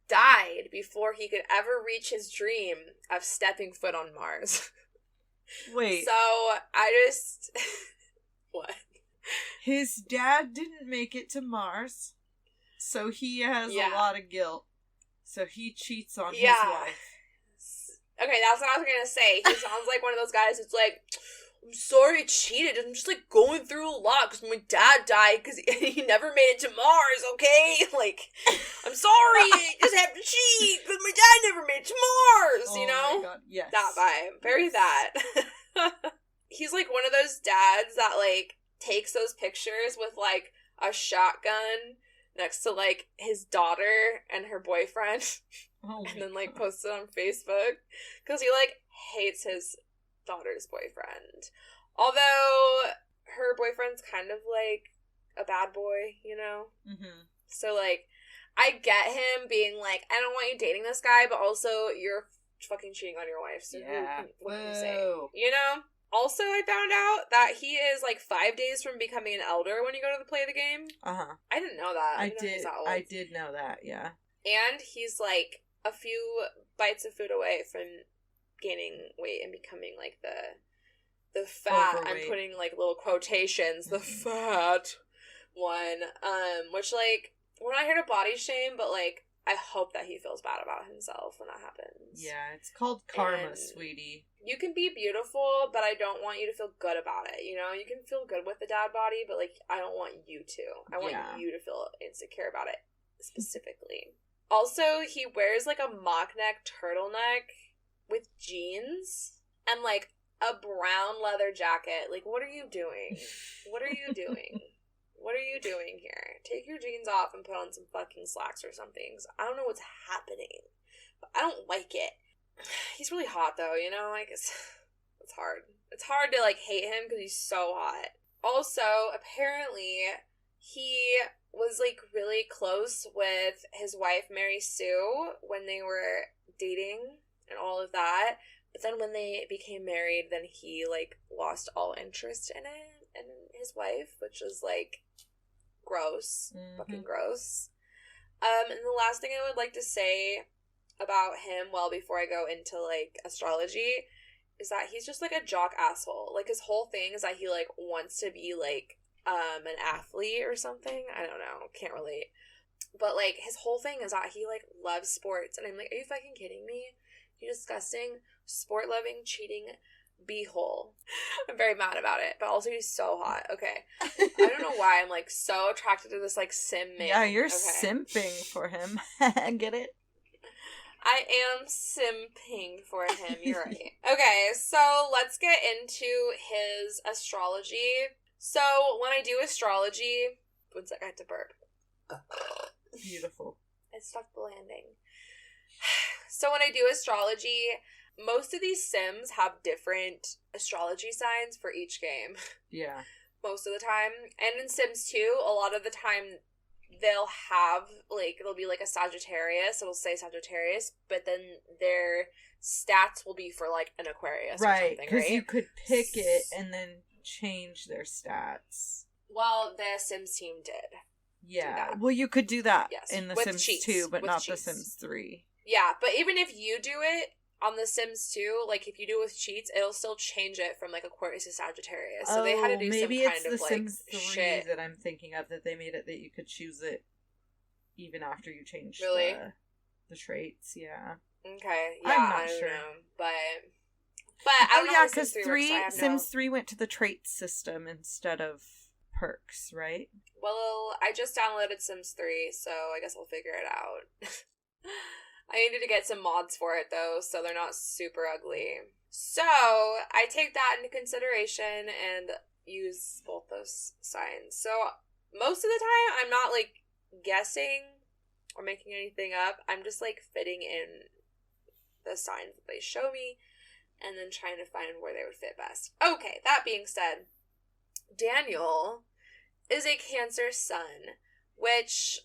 died before he could ever reach his dream of stepping foot on Mars. Wait. So, I just... What? His dad didn't make it to Mars, so he has a lot of guilt. So he cheats on his wife. Okay, that's what I was gonna say. He sounds like one of those guys that's like, I'm sorry I cheated. I'm just, like, going through a lot because my dad died because he never made it to Mars, okay? Like, I'm sorry, I just have to cheat because my dad never made it to Mars, you know? Oh my god, yes. That vibe. Very that. He's, like, one of those dads that, like, takes those pictures with, like, a shotgun next to, like, his daughter and her boyfriend. And then, like, posts it on Facebook. Because he, like, hates his daughter's boyfriend. Although, her boyfriend's kind of, like, a bad boy, you know? Mm-hmm. So, like, I get him being like, I don't want you dating this guy, but also, you're fucking cheating on your wife. So, what can you say? You know? Also, I found out that he is, like, 5 days from becoming an elder when you go to play the game. Uh-huh. I didn't know that. I did know that, yeah. And he's, like, a few bites of food away from gaining weight and becoming, like, the fat, overweight. I'm putting, like, little quotations, the fat one, which, like, we're not here to body shame, but, like, I hope that he feels bad about himself when that happens. Yeah, it's called karma, sweetie. You can be beautiful, but I don't want you to feel good about it, you know? You can feel good with the dad body, but, like, I don't want you to. I want you to feel insecure about it, specifically. Also, he wears, like, a mock neck turtleneck with jeans and, like, a brown leather jacket. Like, what are you doing? What are you doing? What are you doing here? Take your jeans off and put on some fucking slacks or something. I don't know what's happening, but I don't like it. He's really hot, though, you know? Like, it's hard. It's hard to, like, hate him because he's so hot. Also, apparently, he was, like, really close with his wife, Mary Sue, when they were dating and all of that. But then when they became married, then he, like, lost all interest in it and his wife, which was, like, gross. Mm-hmm. Fucking gross. And the last thing I would like to say about him, well, before I go into, like, astrology, is that he's just, like, a jock asshole. Like, his whole thing is that he, like, wants to be, like, an athlete or something. I don't know. Can't relate. But, like, his whole thing is that he, like, loves sports. And I'm like, are you fucking kidding me? You disgusting, sport-loving, cheating beehole. I'm very mad about it. But also, he's so hot. Okay. I don't know why I'm, like, so attracted to this, like, sim man. Yeah, you're simping for him. Get it? I am simping for him. You're right. Okay, so let's get into his astrology. So, when I do astrology... One sec, I have to burp. Beautiful. I stuck the landing. So, when I do astrology, most of these sims have different astrology signs for each game. Yeah. Most of the time. And in Sims 2, a lot of the time, they'll have, like, it'll be, like, a Sagittarius. It'll say Sagittarius, but then their stats will be for, like, an Aquarius or something, right? Because you could pick it and then change their stats. Well, the Sims team did. Yeah. Well, you could do that in The Sims 2, but not The Sims 3. Yeah, but even if you do it on The Sims 2, like, if you do it with cheats, it'll still change it from, like, Aquarius to Sagittarius. So they had to do some kind of, like, Sims 3 shit that I'm thinking of, that they made it that you could choose it even after you changed the traits, yeah. Okay, yeah, I don't know, but I don't know. Yeah, because Sims 3 went to the traits system instead of perks, right? Well, I just downloaded Sims 3, so I guess I'll figure it out. I needed to get some mods for it, though, so they're not super ugly. So, I take that into consideration and use both those signs. So, most of the time, I'm not, like, guessing or making anything up. I'm just, like, fitting in the signs that they show me and then trying to find where they would fit best. Okay, that being said, Daniel is a Cancer sun, which,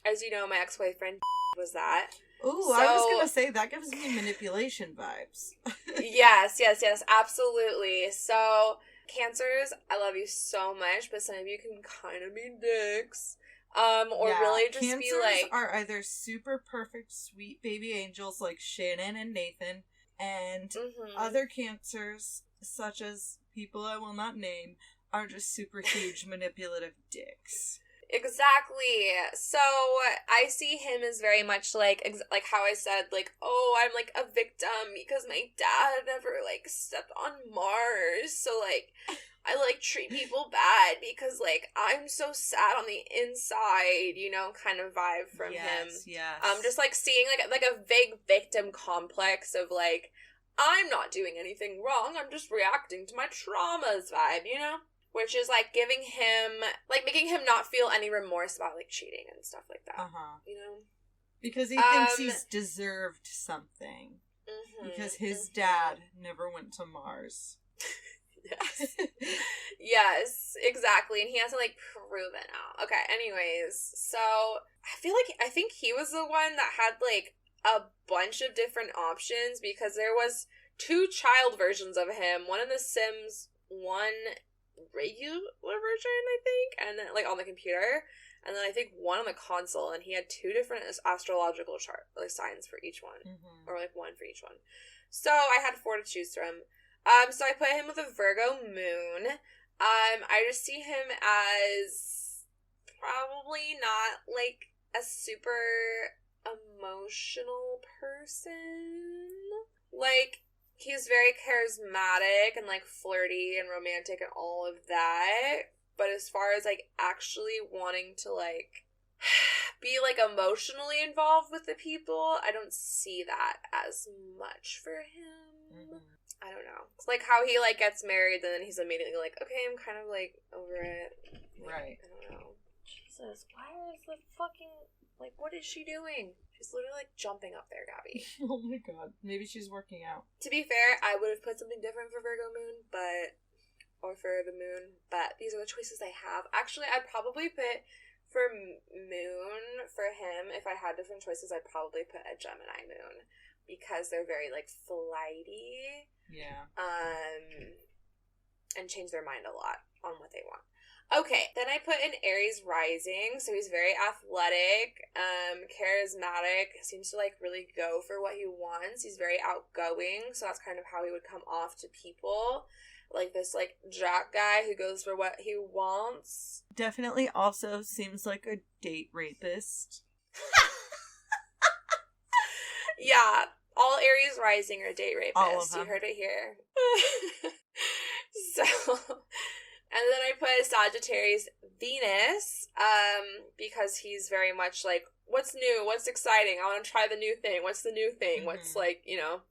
as you know, my ex-boyfriend was that. Ooh, so, I was gonna say, that gives me manipulation vibes. Yes, absolutely. So, Cancers, I love you so much, but some of you can kind of be dicks. Or really just Cancers be like... are either super perfect, sweet baby angels like Shannon and Nathan, and other cancers, such as people I will not name, are just super huge manipulative dicks. Exactly. So I see him as very much like how I said, like, oh, I'm like a victim because my dad never like stepped on Mars, so like I like treat people bad because like I'm so sad on the inside, you know, kind of vibe from him. Yes. Just like seeing like a vague victim complex of like, I'm not doing anything wrong, I'm just reacting to my traumas vibe, you know? Which is, like, giving him, like, making him not feel any remorse about, like, cheating and stuff like that. You know? Because he thinks he's deserved something. Because his dad never went to Mars. Yes. Yes, exactly. And he has to, like, prove it now. Okay, anyways. So, I think he was the one that had, like, a bunch of different options because there was 2 child versions of him. One in The Sims 1... regular version, I think, and then like on the computer, and then I think one on the console, and he had 2 different astrological chart like signs for each one, or like one for each one. So I had 4 to choose from. So I put him with a Virgo moon. I just see him as probably not like a super emotional person. Like, he's very charismatic and, like, flirty and romantic and all of that. But as far as, like, actually wanting to, like, be, like, emotionally involved with the people, I don't see that as much for him. I don't know. It's like how he, like, gets married and then he's immediately like, okay, I'm kind of, like, over it. Like, right. I don't know. Jesus, why is the fucking... like, what is she doing? She's literally, like, jumping up there, Gabby. Oh my god. Maybe she's working out. To be fair, I would have put something different for Virgo moon, or for the moon, but these are the choices I have. Actually, I'd probably put, for moon, for him, if I had different choices, I'd probably put a Gemini moon, because they're very, like, flighty. Yeah. And change their mind a lot on what they want. Okay, then I put in Aries rising, so he's very athletic, charismatic, seems to, like, really go for what he wants. He's very outgoing, so that's kind of how he would come off to people. Like this, like, jock guy who goes for what he wants. Definitely also seems like a date rapist. Yeah, all Aries rising are date rapists. All of them. You heard it here. So... and then I put Sagittarius Venus, because he's very much like, what's new? What's exciting? I want to try the new thing. What's the new thing? What's, like, you know,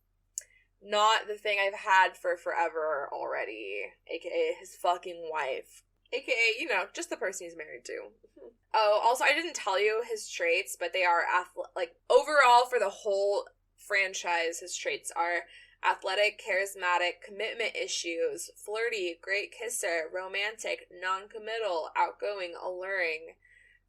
not the thing I've had for forever already, aka his fucking wife, aka, you know, just the person he's married to. Oh, also, I didn't tell you his traits, but they are, like, overall for the whole franchise, his traits are athletic, charismatic, commitment issues, flirty, great kisser, romantic, non-committal, outgoing, alluring.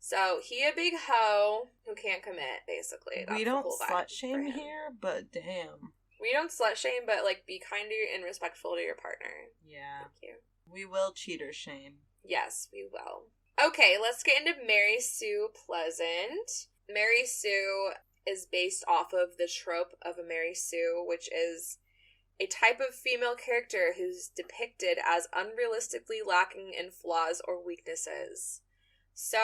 So, he a big hoe who can't commit, basically. That's we don't the whole vibe slut shame here, but damn. We don't slut shame, but, like, be kind to and respectful to your partner. Yeah. Thank you. We will cheater shame. Yes, we will. Okay, let's get into Mary Sue Pleasant. Mary Sue is based off of the trope of a Mary Sue, which is a type of female character who's depicted as unrealistically lacking in flaws or weaknesses. So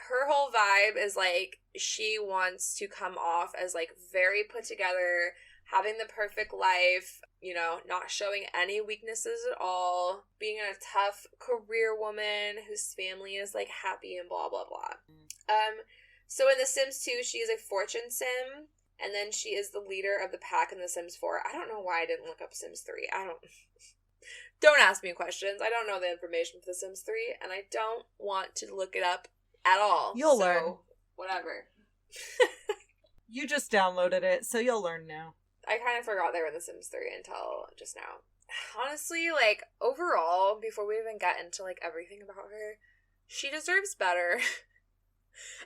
her whole vibe is like she wants to come off as like very put together, having the perfect life, you know, not showing any weaknesses at all, being a tough career woman whose family is like happy and blah blah blah. So in The Sims 2, she is a fortune sim. And then she is the leader of the pack in The Sims 4. I don't know why I didn't look up Sims 3. Don't ask me questions. I don't know the information for The Sims 3, and I don't want to look it up at all. You'll learn. Whatever. You just downloaded it, so you'll learn now. I kind of forgot they were in The Sims 3 until just now. Honestly, like, overall, before we even get into, like, everything about her, she deserves better.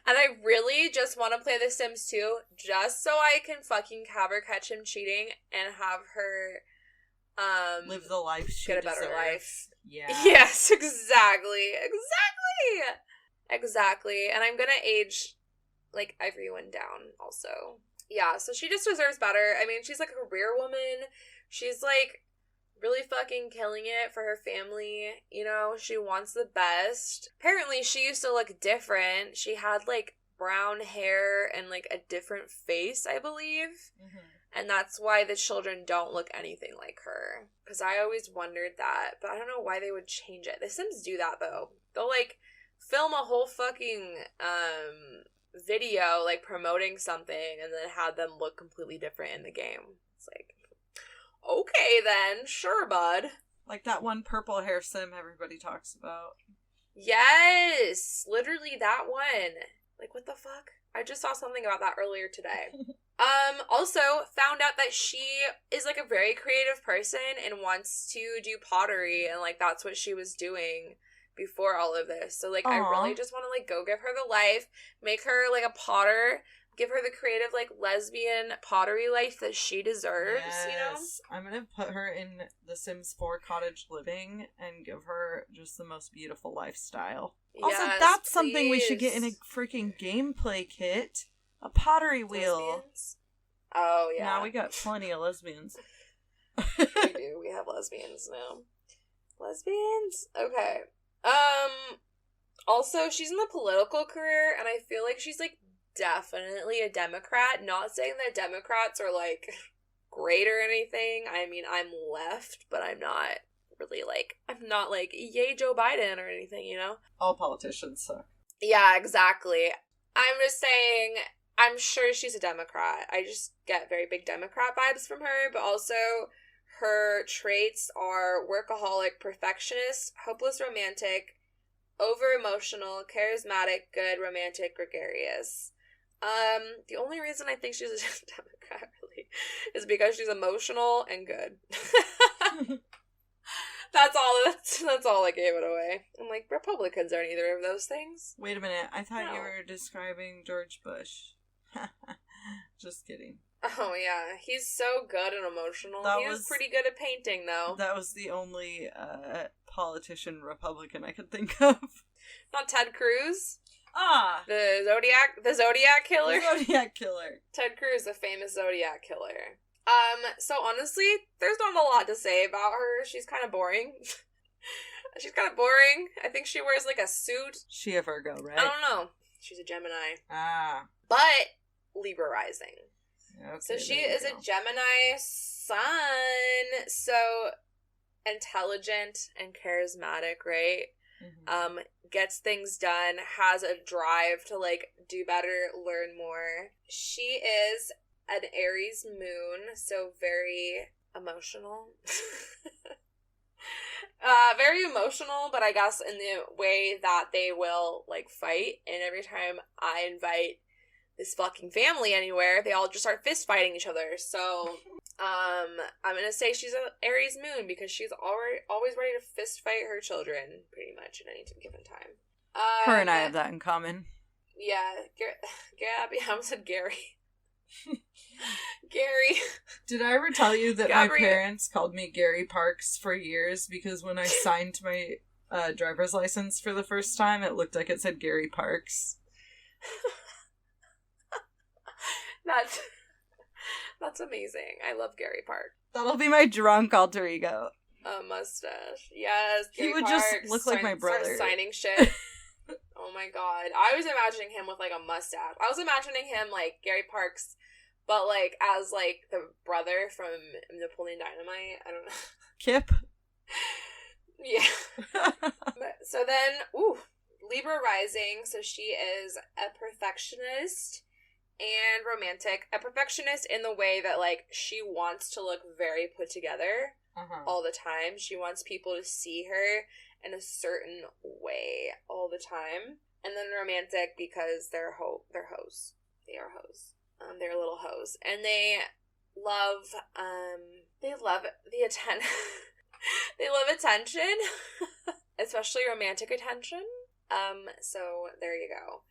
And I really just want to play The Sims 2 just so I can fucking have her catch him cheating and have her live the life she get a better deserves. life. Yeah. Yes, exactly. Exactly. And I'm gonna age, like, everyone down also. Yeah, so she just deserves better. I mean, she's like a career woman. She's like really fucking killing it for her family. You know, she wants the best. Apparently, she used to look different. She had like brown hair and like a different face, I believe. Mm-hmm. And that's why the children don't look anything like her. Because I always wondered that, but I don't know why they would change it. The Sims do that though. They'll like film a whole fucking video like promoting something and then have them look completely different in the game. It's like, okay then, sure bud. Like that one purple hair sim everybody talks about. Yes, literally that one. Like, what the fuck? I just saw something about that earlier today. Also found out that she is like a very creative person and wants to do pottery, and like that's what she was doing before all of this. So like, aww, I really just want to like go give her the life, make her like a potter, give her the creative like lesbian pottery life that she deserves. Yes. You know, I'm gonna put her in The Sims 4 cottage living and give her just the most beautiful lifestyle. Also, yes, that's please. Something we should get in a freaking gameplay kit. A pottery wheel. Lesbians? Oh yeah. Now we got plenty of lesbians. We do. We have lesbians now. Lesbians? Okay. Also, she's in the political career, and I feel like she's, like, definitely a Democrat. Not saying that Democrats are, like, great or anything. I mean, I'm left, but I'm not really, like, I'm not, like, yay Joe Biden or anything, you know? All politicians suck. Yeah, exactly. I'm just saying, I'm sure she's a Democrat. I just get very big Democrat vibes from her, but also her traits are workaholic, perfectionist, hopeless romantic, over-emotional, charismatic, good, romantic, gregarious. The only reason I think she's a Democrat, really, is because she's emotional and good. That's all I gave it away. I'm like, Republicans aren't either of those things. Wait a minute, I thought you were describing George Bush. Just kidding. Oh, yeah. He's so good and emotional. He was pretty good at painting, though. That was the only politician Republican I could think of. Not Ted Cruz? Ah! The Zodiac Killer? The Zodiac Killer. Ted Cruz, the famous Zodiac Killer. So honestly, there's not a lot to say about her. She's kind of boring. I think she wears, like, a suit. She a Virgo, right? I don't know. She's a Gemini. Ah. But Libra rising. Okay, so she is a Gemini sun, so intelligent and charismatic, right? Mm-hmm. Gets things done, has a drive to, like, do better, learn more. She is an Aries moon, so very emotional. Very emotional, but I guess in the way that they will, like, fight, and every time I invite this fucking family anywhere, they all just start fist fighting each other. So, I'm gonna say she's an Aries moon because she's always ready to fist fight her children, pretty much, at any given time. Her and I have that in common. Yeah, Gabby, I almost said Gary. Gary. Did I ever tell you that my parents called me Gary Parks for years because when I signed my driver's license for the first time, it looked like it said Gary Parks. That's amazing. I love Gary Park. That'll be my drunk alter ego. A mustache. Yes, Gary he would Parks. Just look like my brother. Start signing shit. Oh my god. I was imagining him with, like, a mustache. I was imagining him, like, Gary Parks, but, like, as, like, the brother from Napoleon Dynamite. I don't know. Kip? Yeah. So then, Libra rising. So she is a perfectionist and romantic. A perfectionist in the way that, like, she wants to look very put together all the time. She wants people to see her in a certain way all the time. And then romantic because they're hoes. They are hoes. They're little hoes. And they love the attention. They love attention. Especially romantic attention. So there you go.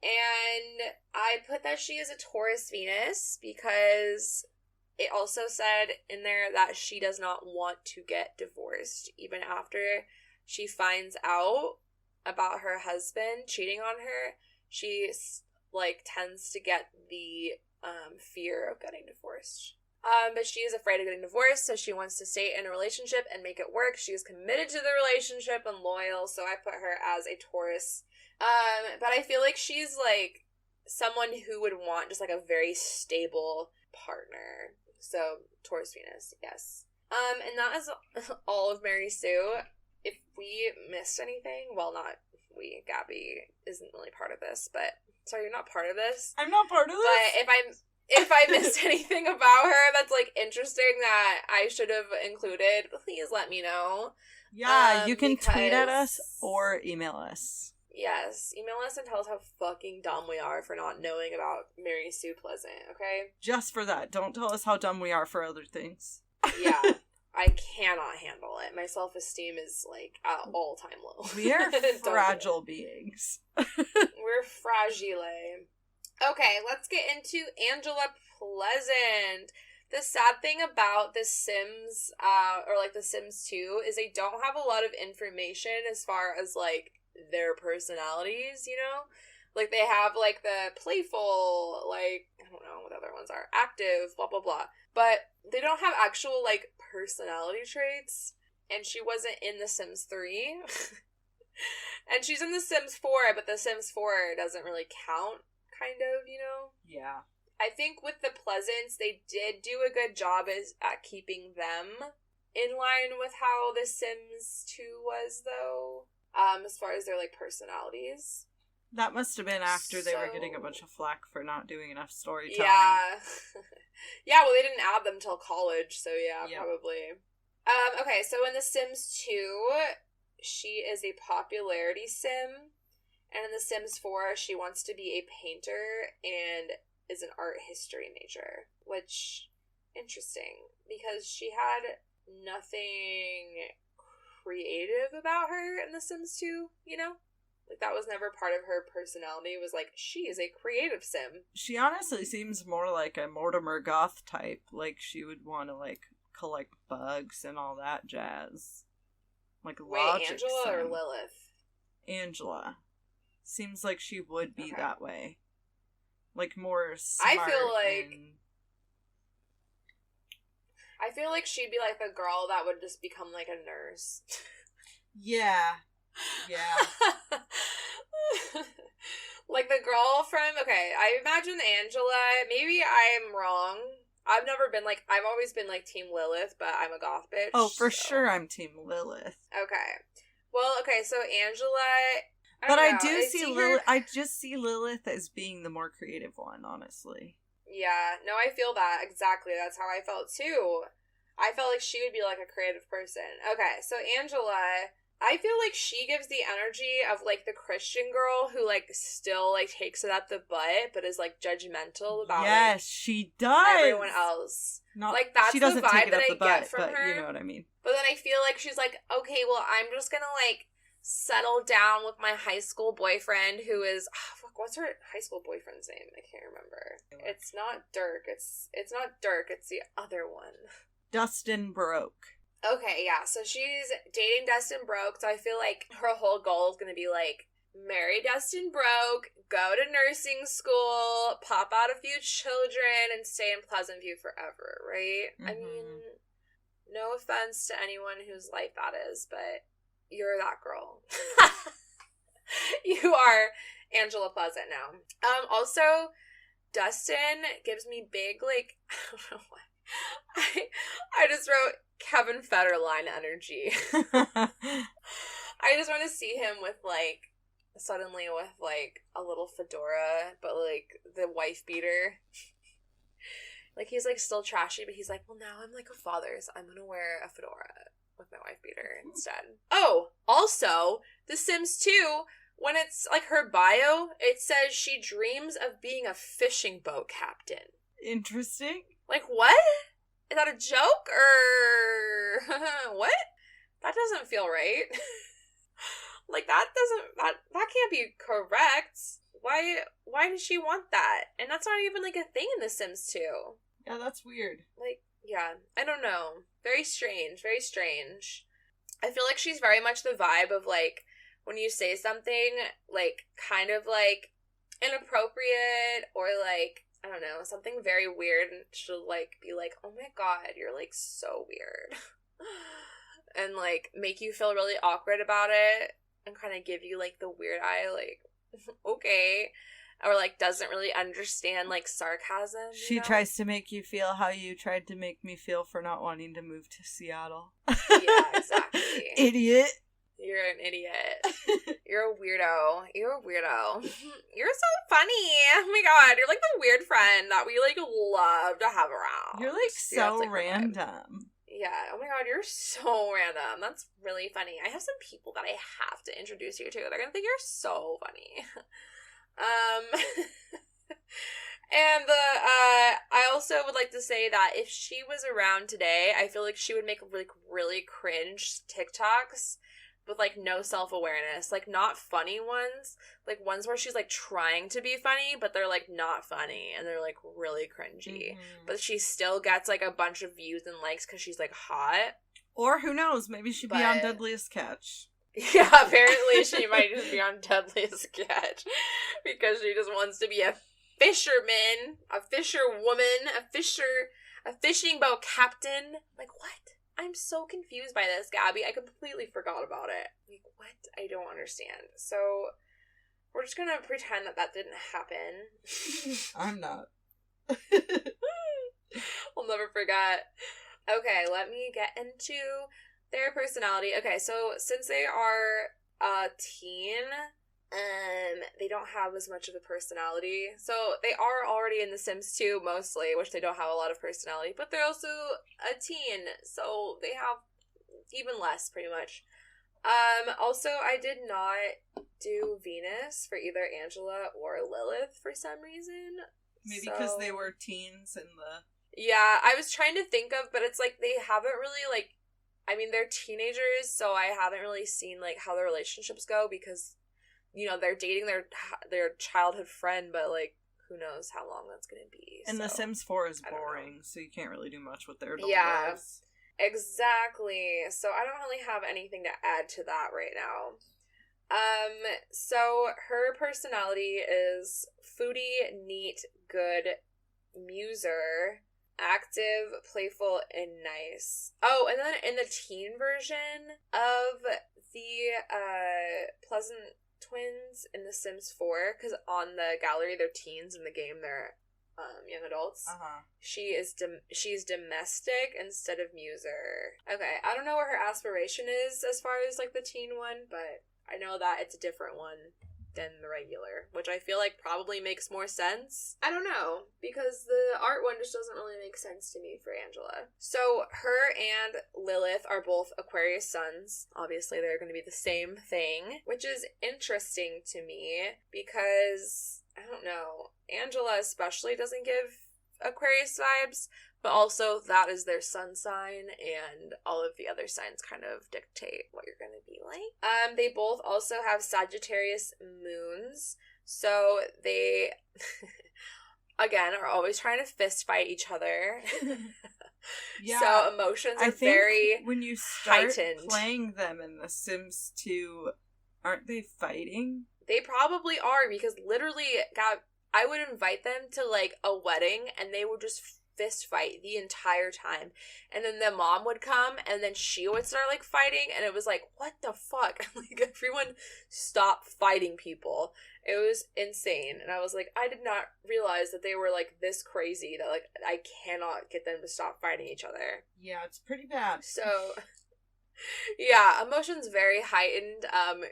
And I put that she is a Taurus Venus because it also said in there that she does not want to get divorced even after she finds out about her husband cheating on her, she like tends to get the fear of getting divorced. But she is afraid of getting divorced, so she wants to stay in a relationship and make it work. She is committed to the relationship and loyal, so I put her as a Taurus. But I feel like she's like someone who would want just like a very stable partner. So Taurus Venus, yes. And that is all of Mary Sue. If we missed anything, well, not we, Gabby isn't really part of this, but sorry, you're not part of this. I'm not part of this. But if I missed anything about her that's like interesting that I should have included, please let me know. Yeah, you can tweet at us or email us. Yes, email us and tell us how fucking dumb we are for not knowing about Mary Sue Pleasant, okay? Just for that. Don't tell us how dumb we are for other things. Yeah, I cannot handle it. My self-esteem is, like, at all-time low. We are fragile beings. We're fragile. Okay, let's get into Angela Pleasant. The sad thing about The Sims, or, like, The Sims 2, is they don't have a lot of information as far as, like, their personalities, you know? Like, they have, like, the playful, like, I don't know what the other ones are, active, blah, blah, blah. But they don't have actual, like, personality traits. And she wasn't in The Sims 3. And she's in The Sims 4, but The Sims 4 doesn't really count, kind of, you know? Yeah. I think with the Pleasants, they did do a good job at keeping them in line with how The Sims 2 was, though. As far as their, like, personalities. That must have been after they were getting a bunch of flack for not doing enough storytelling. Yeah. Yeah, well, they didn't add them till college, so yeah, yep. Probably. Okay, so in The Sims 2, she is a popularity sim, and in The Sims 4, she wants to be a painter and is an art history major, which, interesting, because she had nothing creative about her in The Sims 2, you know? Like, that was never part of her personality. It was like, she is a creative sim. She honestly seems more like a Mortimer Goth type. Like, she would want to, like, collect bugs and all that jazz. Like, wait, Angela sim. Or Lilith? Angela. Seems like she would be that way. Like, more smart. I feel like she'd be like the girl that would just become like a nurse. Yeah. Yeah. Like the girl from, okay, I imagine Angela, maybe I'm wrong. I've always been like Team Lilith, but I'm a goth bitch. Oh, for sure I'm Team Lilith. Okay. Well, okay, so Angela, I just see Lilith as being the more creative one, honestly. Yeah, no, I feel that. Exactly. That's how I felt, too. I felt like she would be, like, a creative person. Okay, so Angela, I feel like she gives the energy of, like, the Christian girl who, like, still, like, takes it up the butt, but is, like, judgmental about, yes, she does. Everyone else. Like, that's the vibe that I get from her. You know what I mean. But then I feel like she's like, okay, well, I'm just gonna, like, settle down with my high school boyfriend who is, what's her high school boyfriend's name? I can't remember. It's not Dirk. It's not Dirk. It's the other one. Dustin Baroque. Okay, yeah. So she's dating Dustin Baroque. So I feel like her whole goal is going to be like, marry Dustin Baroque, go to nursing school, pop out a few children, and stay in Pleasant View forever, right? Mm-hmm. I mean, no offense to anyone whose life that is, but you're that girl. You are Angela Pleasant now. Also, Dustin gives me big, like, I don't know why. I just wrote Kevin Federline energy. I just want to see him with, like, suddenly with, like, a little fedora, but, like, the wife beater. Like, he's, like, still trashy, but he's like, well, now I'm, like, a father, so I'm gonna wear a fedora with my wife beater instead. Oh, also, The Sims 2, when it's, like, her bio, it says she dreams of being a fishing boat captain. Interesting. Like, what? Is that a joke, or what? That doesn't feel right. Like, that can't be correct. Why does she want that? And that's not even, like, a thing in The Sims 2. Yeah, that's weird. Like, yeah, I don't know. Very strange, very strange. I feel like she's very much the vibe of, like, when you say something, like, kind of, like, inappropriate or, like, I don't know, something very weird, and she'll, like, be like, oh my god, you're, like, so weird. And, like, make you feel really awkward about it and kind of give you, like, the weird eye, like, okay. Or, like, doesn't really understand, like, sarcasm. She tries to make you feel how you tried to make me feel for not wanting to move to Seattle. Yeah, exactly. Idiot. You're an idiot. You're a weirdo. You're a weirdo. You're so funny. Oh my god, you're like the weird friend that we, like, love to have around. You're, like, so like, random. Yeah, oh my god, you're so random. That's really funny. I have some people that I have to introduce you to. They're gonna think you're so funny. And I also would like to say that if she was around today, I feel like she would make, like, really cringe TikToks with, like, no self-awareness. Like, not funny ones. Like, ones where she's, like, trying to be funny, but they're, like, not funny. And they're, like, really cringy. Mm-hmm. But she still gets, like, a bunch of views and likes because she's, like, hot. Or, who knows, maybe she'd be on Deadliest Catch. Yeah, apparently she might just be on Deadliest Catch. Because she just wants to be a fisherman, a fisherwoman, a fishing boat captain. Like, what? I'm so confused by this, Gabby. I completely forgot about it. Like, what? I don't understand. So, we're just gonna pretend that didn't happen. I'm not. I'll never forget. Okay, let me get into their personality. Okay, so since they are a teen, they don't have as much of a personality. So they are already in The Sims 2 mostly, which they don't have a lot of personality, but they're also a teen, so they have even less, pretty much. Also, I did not do Venus for either Angela or Lilith for some reason. Maybe because they were teens in the... Yeah, I was trying to think of, but it's like they haven't really, like... I mean, they're teenagers, so I haven't really seen, like, how their relationships go, because, you know, they're dating their childhood friend, but, like, who knows how long that's gonna be. And The Sims 4 is boring, so you can't really do much with their adult lives. Exactly. So I don't really have anything to add to that right now. So her personality is foodie, neat, good, muser, active, playful, and nice. Oh, and then in the teen version of the Pleasant twins in The Sims 4, because on the gallery they're teens, in the game they're young adults. She's domestic instead of muser. Okay, I don't know what her aspiration is as far as, like, the teen one, but I know that it's a different one than the regular, which I feel like probably makes more sense. I don't know, because the art one just doesn't really make sense to me for Angela. So her and Lilith are both Aquarius suns. Obviously, they're going to be the same thing, which is interesting to me because, I don't know, Angela especially doesn't give Aquarius vibes, but also that is their sun sign, and all of the other signs kind of dictate what you're going to be like. They both also have Sagittarius moons, so they, again, are always trying to fist fight each other. Yeah, so emotions are very when you start heightened. Playing them in The Sims 2, aren't they fighting? They probably are, because literally, God, I would invite them to, like, a wedding, and they would just fist fight the entire time. And then the mom would come, and then she would start, like, fighting, and it was like, what the fuck? Like, everyone stopped fighting people. It was insane. And I was like, I did not realize that they were, like, this crazy, that, like, I cannot get them to stop fighting each other. Yeah, it's pretty bad. So... yeah, emotions very heightened,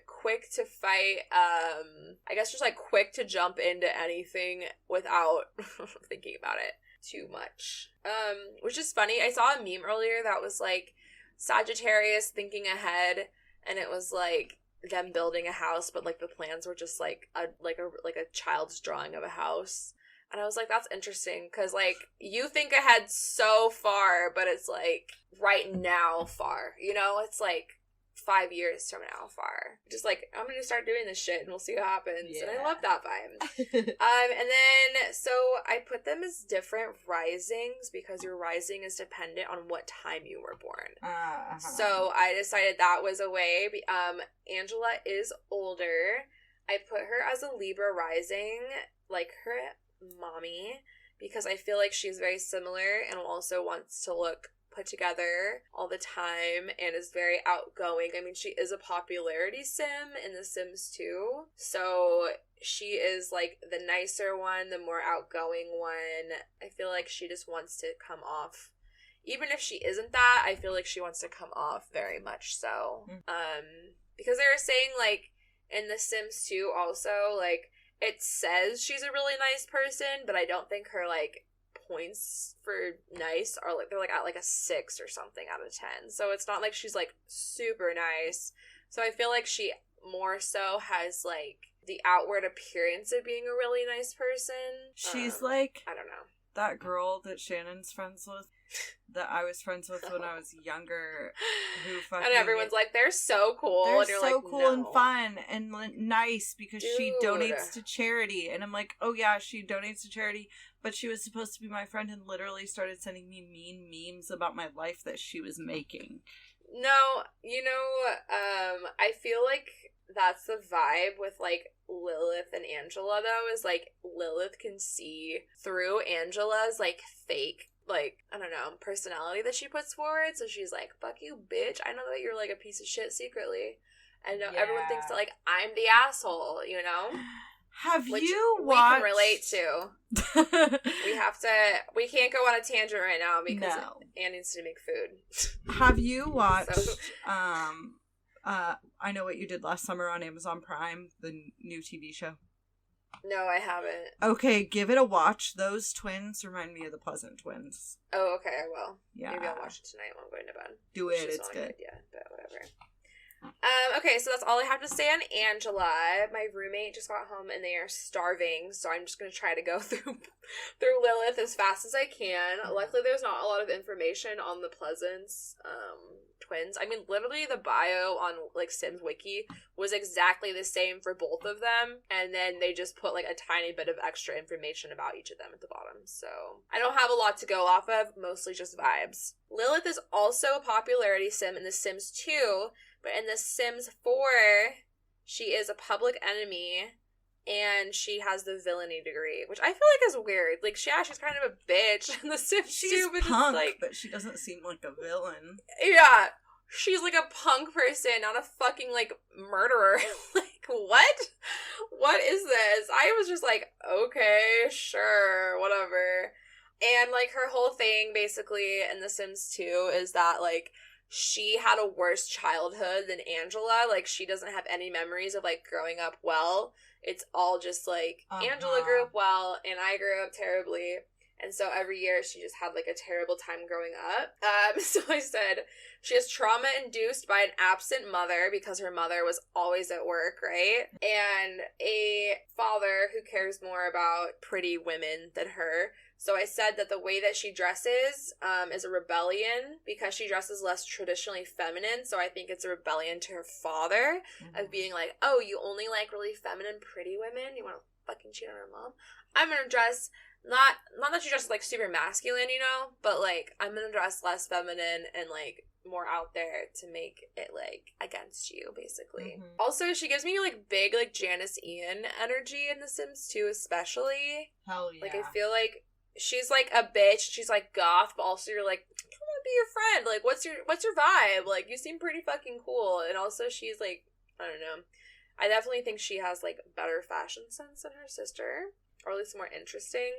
quick to fight, I guess just, like, quick to jump into anything without thinking about it too much. Which is funny. I saw a meme earlier that was, like, Sagittarius thinking ahead, and it was, like, them building a house, but, like, the plans were just, like, a child's drawing of a house. And I was like, that's interesting, because, like, you think ahead so far, but it's, like, right now far, you know? It's, like, 5 years from now far. Just like, I'm gonna start doing this shit and we'll see what happens. Yeah. And I love that vibe. And then, so I put them as different risings because your rising is dependent on what time you were born. So I decided that was a way. Angela is older. I put her as a Libra rising, like her mommy, because I feel like she's very similar and also wants to look put together all the time and is very outgoing. I mean, she is a popularity sim in The Sims 2, so she is like the nicer one, the more outgoing one. I feel like she just wants to come off, even if she isn't that, I feel like she wants to come off very much so. Because they were saying, like, in The Sims 2 also, like, it says she's a really nice person, but I don't think her, like, points for nice are, like, they're, like, at, like, a 6 or something out of 10. So it's not like she's, like, super nice. So I feel like she more so has, like, the outward appearance of being a really nice person. She's, like... I don't know. That girl that Shannon's friends with, that I was friends with when I was younger, who fucking... And everyone's like, they're so cool. They're and you're so like, cool no. And fun and nice because she donates to charity. And I'm like, oh yeah, she donates to charity, but she was supposed to be my friend and literally started sending me mean memes about my life that she was making. No, you know, I feel like that's the vibe with, like, Lilith and Angela, though, is, like, Lilith can see through Angela's, like, fake, like, I don't know, personality that she puts forward, so she's like, fuck you, bitch, I know that you're, like, a piece of shit secretly, and everyone thinks that, like, I'm the asshole, you know? Have you watched... we can relate to. We can't go on a tangent right now because Anne needs to make food. Have you watched, I Know What You Did Last Summer on Amazon Prime, the new TV show? No, I haven't. Okay, give it a watch. Those twins remind me of the Pleasant twins. Oh, okay, I will. Yeah. Maybe I'll watch it tonight while I'm going to bed. Do it, it's good. Yeah, but whatever. Okay, so that's all I have to say on Angela. My roommate just got home and they are starving, so I'm just gonna try to go through Lilith as fast as I can. Luckily, there's not a lot of information on the Pleasance twins. I mean, literally the bio on, like, Sims Wiki was exactly the same for both of them, and then they just put, like, a tiny bit of extra information about each of them at the bottom, so I don't have a lot to go off of, mostly just vibes. Lilith is also a popularity sim in The Sims 2, but in The Sims 4, she is a public enemy, and she has the villainy degree, which I feel like is weird. Like, she's kind of a bitch in The Sims 2, but punk, like, but she doesn't seem like a villain. Yeah, she's like a punk person, not a fucking, like, murderer. Like, what? What is this? I was just like, okay, sure, whatever. And, like, her whole thing, basically, in The Sims 2 is that, like, she had a worse childhood than Angela. Like, she doesn't have any memories of, like, growing up well. It's all just, like, Angela grew up well, and I grew up terribly. And so every year she just had, like, a terrible time growing up. So I said she has trauma induced by an absent mother because her mother was always at work, right? And a father who cares more about pretty women than her. So I said that the way that she dresses is a rebellion because she dresses less traditionally feminine. So I think it's a rebellion to her father of being like, oh, you only like really feminine, pretty women? You want to fucking cheat on her mom? I'm going to dress, not that she dresses like super masculine, you know, but like I'm going to dress less feminine and like more out there to make it like against you, basically. Also, she gives me like big like Janice Ian energy in The Sims 2 especially. Hell yeah. Like I feel like she's like a bitch, she's like goth, but also you're like, I want to be your friend. Like, what's your vibe? Like, you seem pretty fucking cool. And also she's like, I don't know. I definitely think she has like better fashion sense than her sister, or at least more interesting.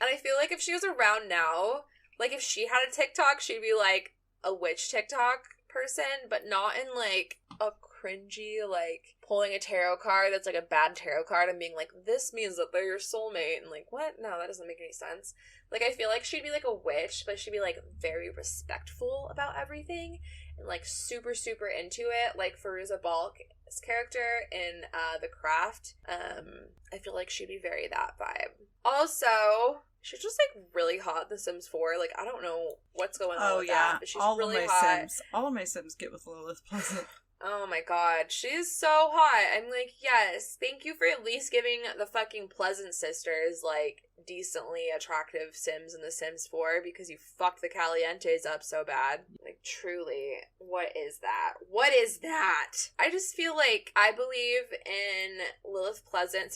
And I feel like if she was around now, like if she had a TikTok, she'd be like a witch TikTok person, but not in like a cringy, like pulling a tarot card that's like a bad tarot card and being like, this means that they're your soulmate, and like, what? No, that doesn't make any sense. Like, I feel like she'd be like a witch, but she'd be like very respectful about everything and like super super into it, like Firuza Balk's character in The Craft. I feel like she'd be very that vibe. Also, She's just, like, really hot in The Sims 4. Like, I don't know what's going on with that, but she's all really of my hot. Sims. All of my Sims get with Lilith Pleasant. Oh my god, she's so hot. I'm like, yes, thank you for at least giving the fucking Pleasant sisters, like, decently attractive Sims in The Sims 4, because you fucked the Calientes up so bad. Like, truly, what is that? What is that? I just feel like I believe in Lilith Pleasant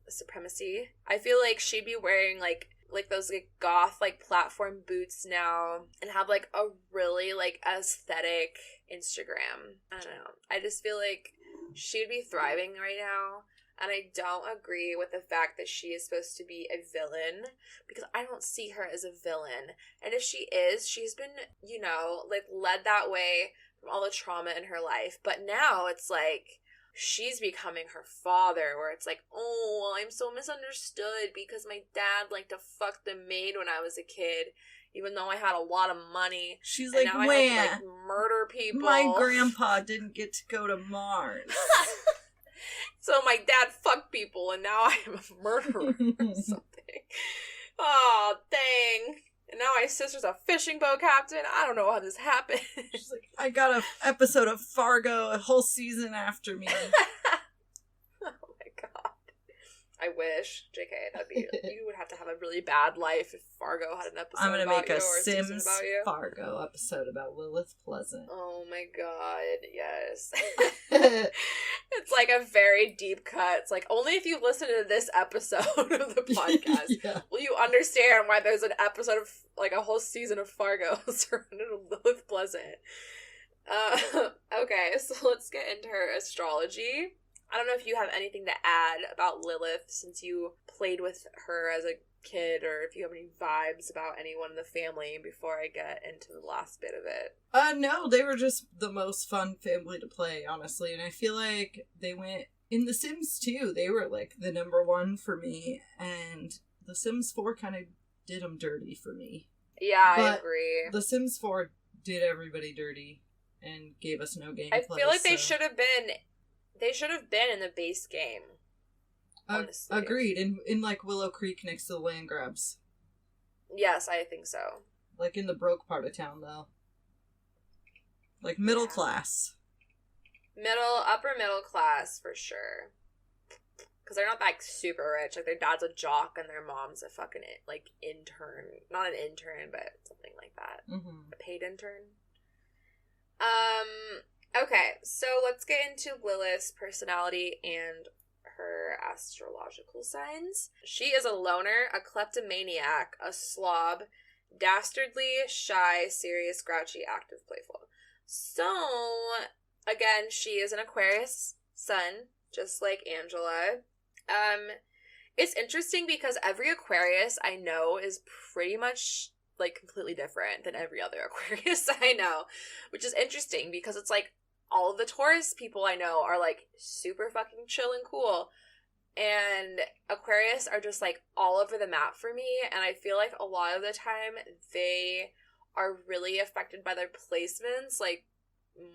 supremacy. I feel like she'd be wearing, like those, like, goth, like, platform boots now, and have, like, a really, like, aesthetic Instagram. I don't know. I just feel like she'd be thriving right now, and I don't agree with the fact that she is supposed to be a villain, because I don't see her as a villain. And if she is, she's been, you know, like, led that way from all the trauma in her life. But now it's like she's becoming her father, where it's like, oh, I'm so misunderstood because my dad liked to fuck the maid when I was a kid, even though I had a lot of money. She's and like, now I have to, like, murder people. My grandpa didn't get to go to Mars. So my dad fucked people, and now I'm a murderer or something. Oh, dang. And now my sister's a fishing boat captain. I don't know how this happened. She's like, I got an episode of Fargo a whole season after me. Oh my god. I wish. JK, that'd be, you would have to have a really bad life if Fargo had an episode I'm gonna about make you a or Sims season about you. Fargo episode about Lilith Pleasant. Oh my god, yes. It's like a very deep cut. It's like, only if you listen to this episode of the podcast will you understand why there's an episode of, like, a whole season of Fargo surrounded with Lilith Pleasant. Okay, so let's get into her astrology. I don't know if you have anything to add about Lilith since you played with her as a kid, or if you have any vibes about anyone in the family before I get into the last bit of it. No, they were just the most fun family to play, honestly, and I feel like they went in The Sims 2, they were, like, the number one for me, and The Sims 4 kind of did them dirty for me. Yeah, I agree. The Sims 4 did everybody dirty and gave us no gameplay. I feel like they should have been in the base game. Honestly. Agreed. In like Willow Creek next to the land grabs. Yes, I think so. Like in the broke part of town, though. Like middle class. Upper middle class, for sure. Because they're not, like, super rich. Like, their dad's a jock and their mom's a fucking, like, intern. Not an intern, but something like that. Mm-hmm. A paid intern. Okay, so let's get into Lilith's personality and her astrological signs. She is a loner, a kleptomaniac, a slob, dastardly, shy, serious, grouchy, active, playful. So, again, she is an Aquarius sun, just like Angela. It's interesting because every Aquarius I know is pretty much, like, completely different than every other Aquarius I know, which is interesting because it's like all of the Taurus people I know are, like, super fucking chill and cool, and Aquarius are just, like, all over the map for me, and I feel like a lot of the time they are really affected by their placements, like,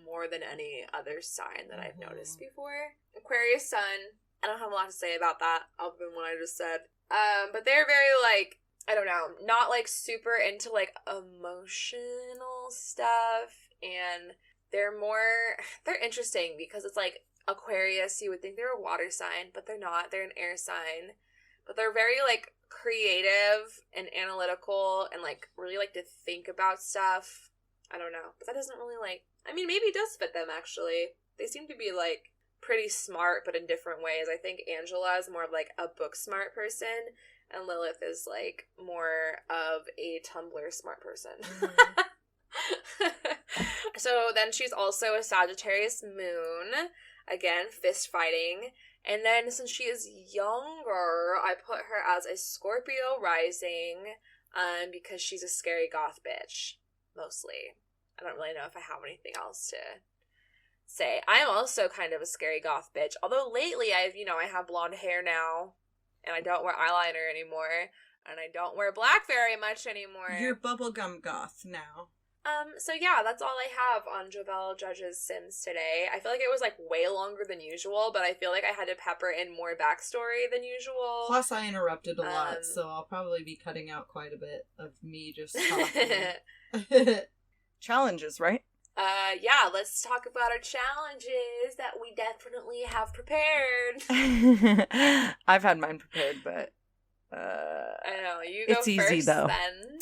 more than any other sign that I've noticed before. Aquarius sun, I don't have a lot to say about that other than what I just said. But they're very, like, I don't know, not, like, super into, like, emotional stuff, and they're interesting because it's like Aquarius, you would think they're a water sign, but they're not. They're an air sign. But they're very, like, creative and analytical and, like, really like to think about stuff. I don't know. But that doesn't really, like, I mean, maybe it does fit them, actually. They seem to be, like, pretty smart, but in different ways. I think Angela is more of, like, a book smart person, and Lilith is, like, more of a Tumblr smart person. Mm-hmm. So then she's also a Sagittarius moon, again, fist fighting, and then since she is younger, I put her as a Scorpio rising, because she's a scary goth bitch, mostly. I don't really know if I have anything else to say. I'm also kind of a scary goth bitch, although lately I have blonde hair now, and I don't wear eyeliner anymore, and I don't wear black very much anymore. You're bubblegum goth now. So yeah, that's all I have on Jovel Judge's Sims today. I feel like it was like way longer than usual, but I feel like I had to pepper in more backstory than usual. Plus, I interrupted a lot, so I'll probably be cutting out quite a bit of me just talking. Challenges, right? Yeah, let's talk about our challenges that we definitely have prepared. I've had mine prepared, but I know, you go it's first, easy though. Then.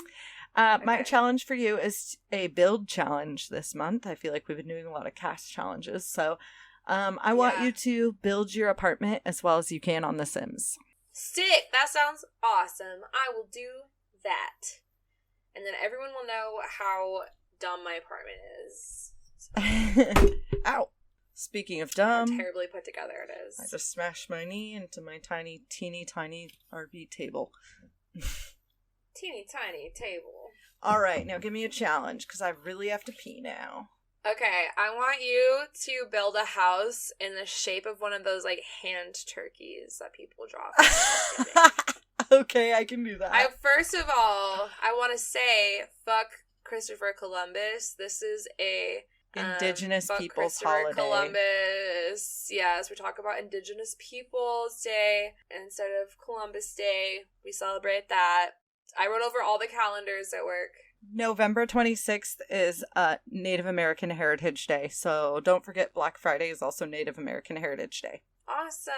My challenge for you is a build challenge this month. I feel like we've been doing a lot of cast challenges, so I want you to build your apartment as well as you can on The Sims. Sick! That sounds awesome. I will do that. And then everyone will know how dumb my apartment is. So. Ow! Speaking of dumb, how terribly put together it is. I just smashed my knee into my teeny tiny RV table. Teeny tiny table. Alright, now give me a challenge, because I really have to pee now. Okay, I want you to build a house in the shape of one of those, like, hand turkeys that people draw. Okay, I can do that. First of all, I want to say, fuck Christopher Columbus. This is a Indigenous Peoples Christopher holiday. Columbus. Yes, we talk about Indigenous Peoples Day. And instead of Columbus Day, we celebrate that. I wrote over all the calendars at work. November 26th is Native American Heritage Day, so don't forget Black Friday is also Native American Heritage Day. Awesome.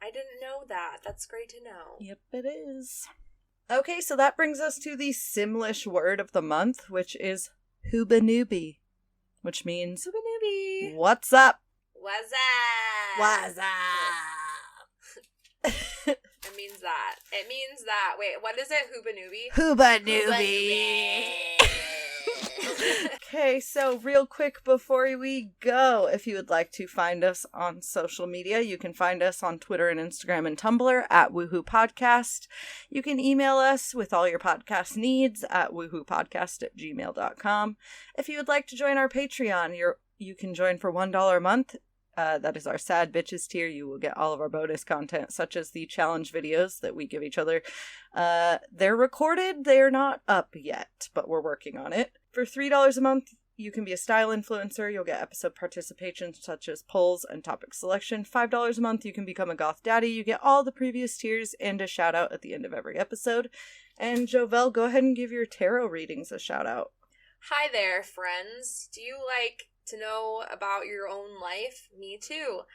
I didn't know that. That's great to know. Yep, it is. Okay, so that brings us to the Simlish word of the month, which is hoobanooby, which means hoobanooby. What's up? What's up? What's up? It means that. It means that. Wait, what is it? Hoobanooby? Hoobanooby. Okay, so real quick before we go, if you would like to find us on social media, you can find us on Twitter and Instagram and Tumblr at Woohoo Podcast. You can email us with all your podcast needs at woohoopodcast@gmail.com. If you would like to join our Patreon, you can join for $1 a month. That is our Sad Bitches tier. You will get all of our bonus content, such as the challenge videos that we give each other. They're recorded. They're not up yet, but we're working on it. For $3 a month, you can be a style influencer. You'll get episode participation, such as polls and topic selection. $5 a month, you can become a goth daddy. You get all the previous tiers and a shout out at the end of every episode. And Jovel, go ahead and give your tarot readings a shout out. Hi there, friends. Do you like to know about your own life? Me too.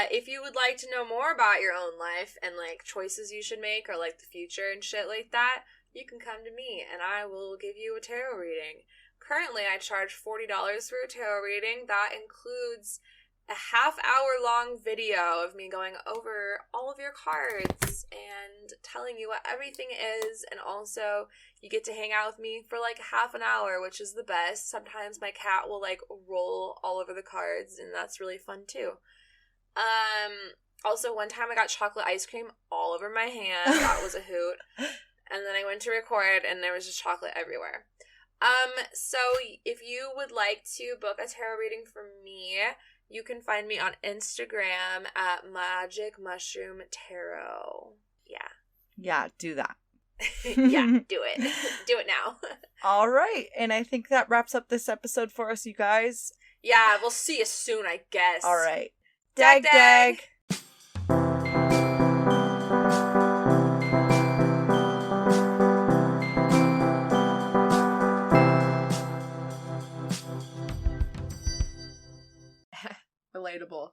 If you would like to know more about your own life and like choices you should make or like the future and shit like that, you can come to me and I will give you a tarot reading. Currently, I charge $40 for a tarot reading. That includes a half-hour-long video of me going over all of your cards and telling you what everything is, and also you get to hang out with me for like half an hour, which is the best. Sometimes my cat will like roll all over the cards, and that's really fun too. Also, one time I got chocolate ice cream all over my hand. That was a hoot. And then I went to record, and there was just chocolate everywhere. So if you would like to book a tarot reading from me, you can find me on Instagram at Magic Mushroom Tarot. Yeah. Yeah, do that. Yeah, do it. Do it now. All right. And I think that wraps up this episode for us, you guys. Yeah, we'll see you soon, I guess. All right. Dag Dag. Relatable.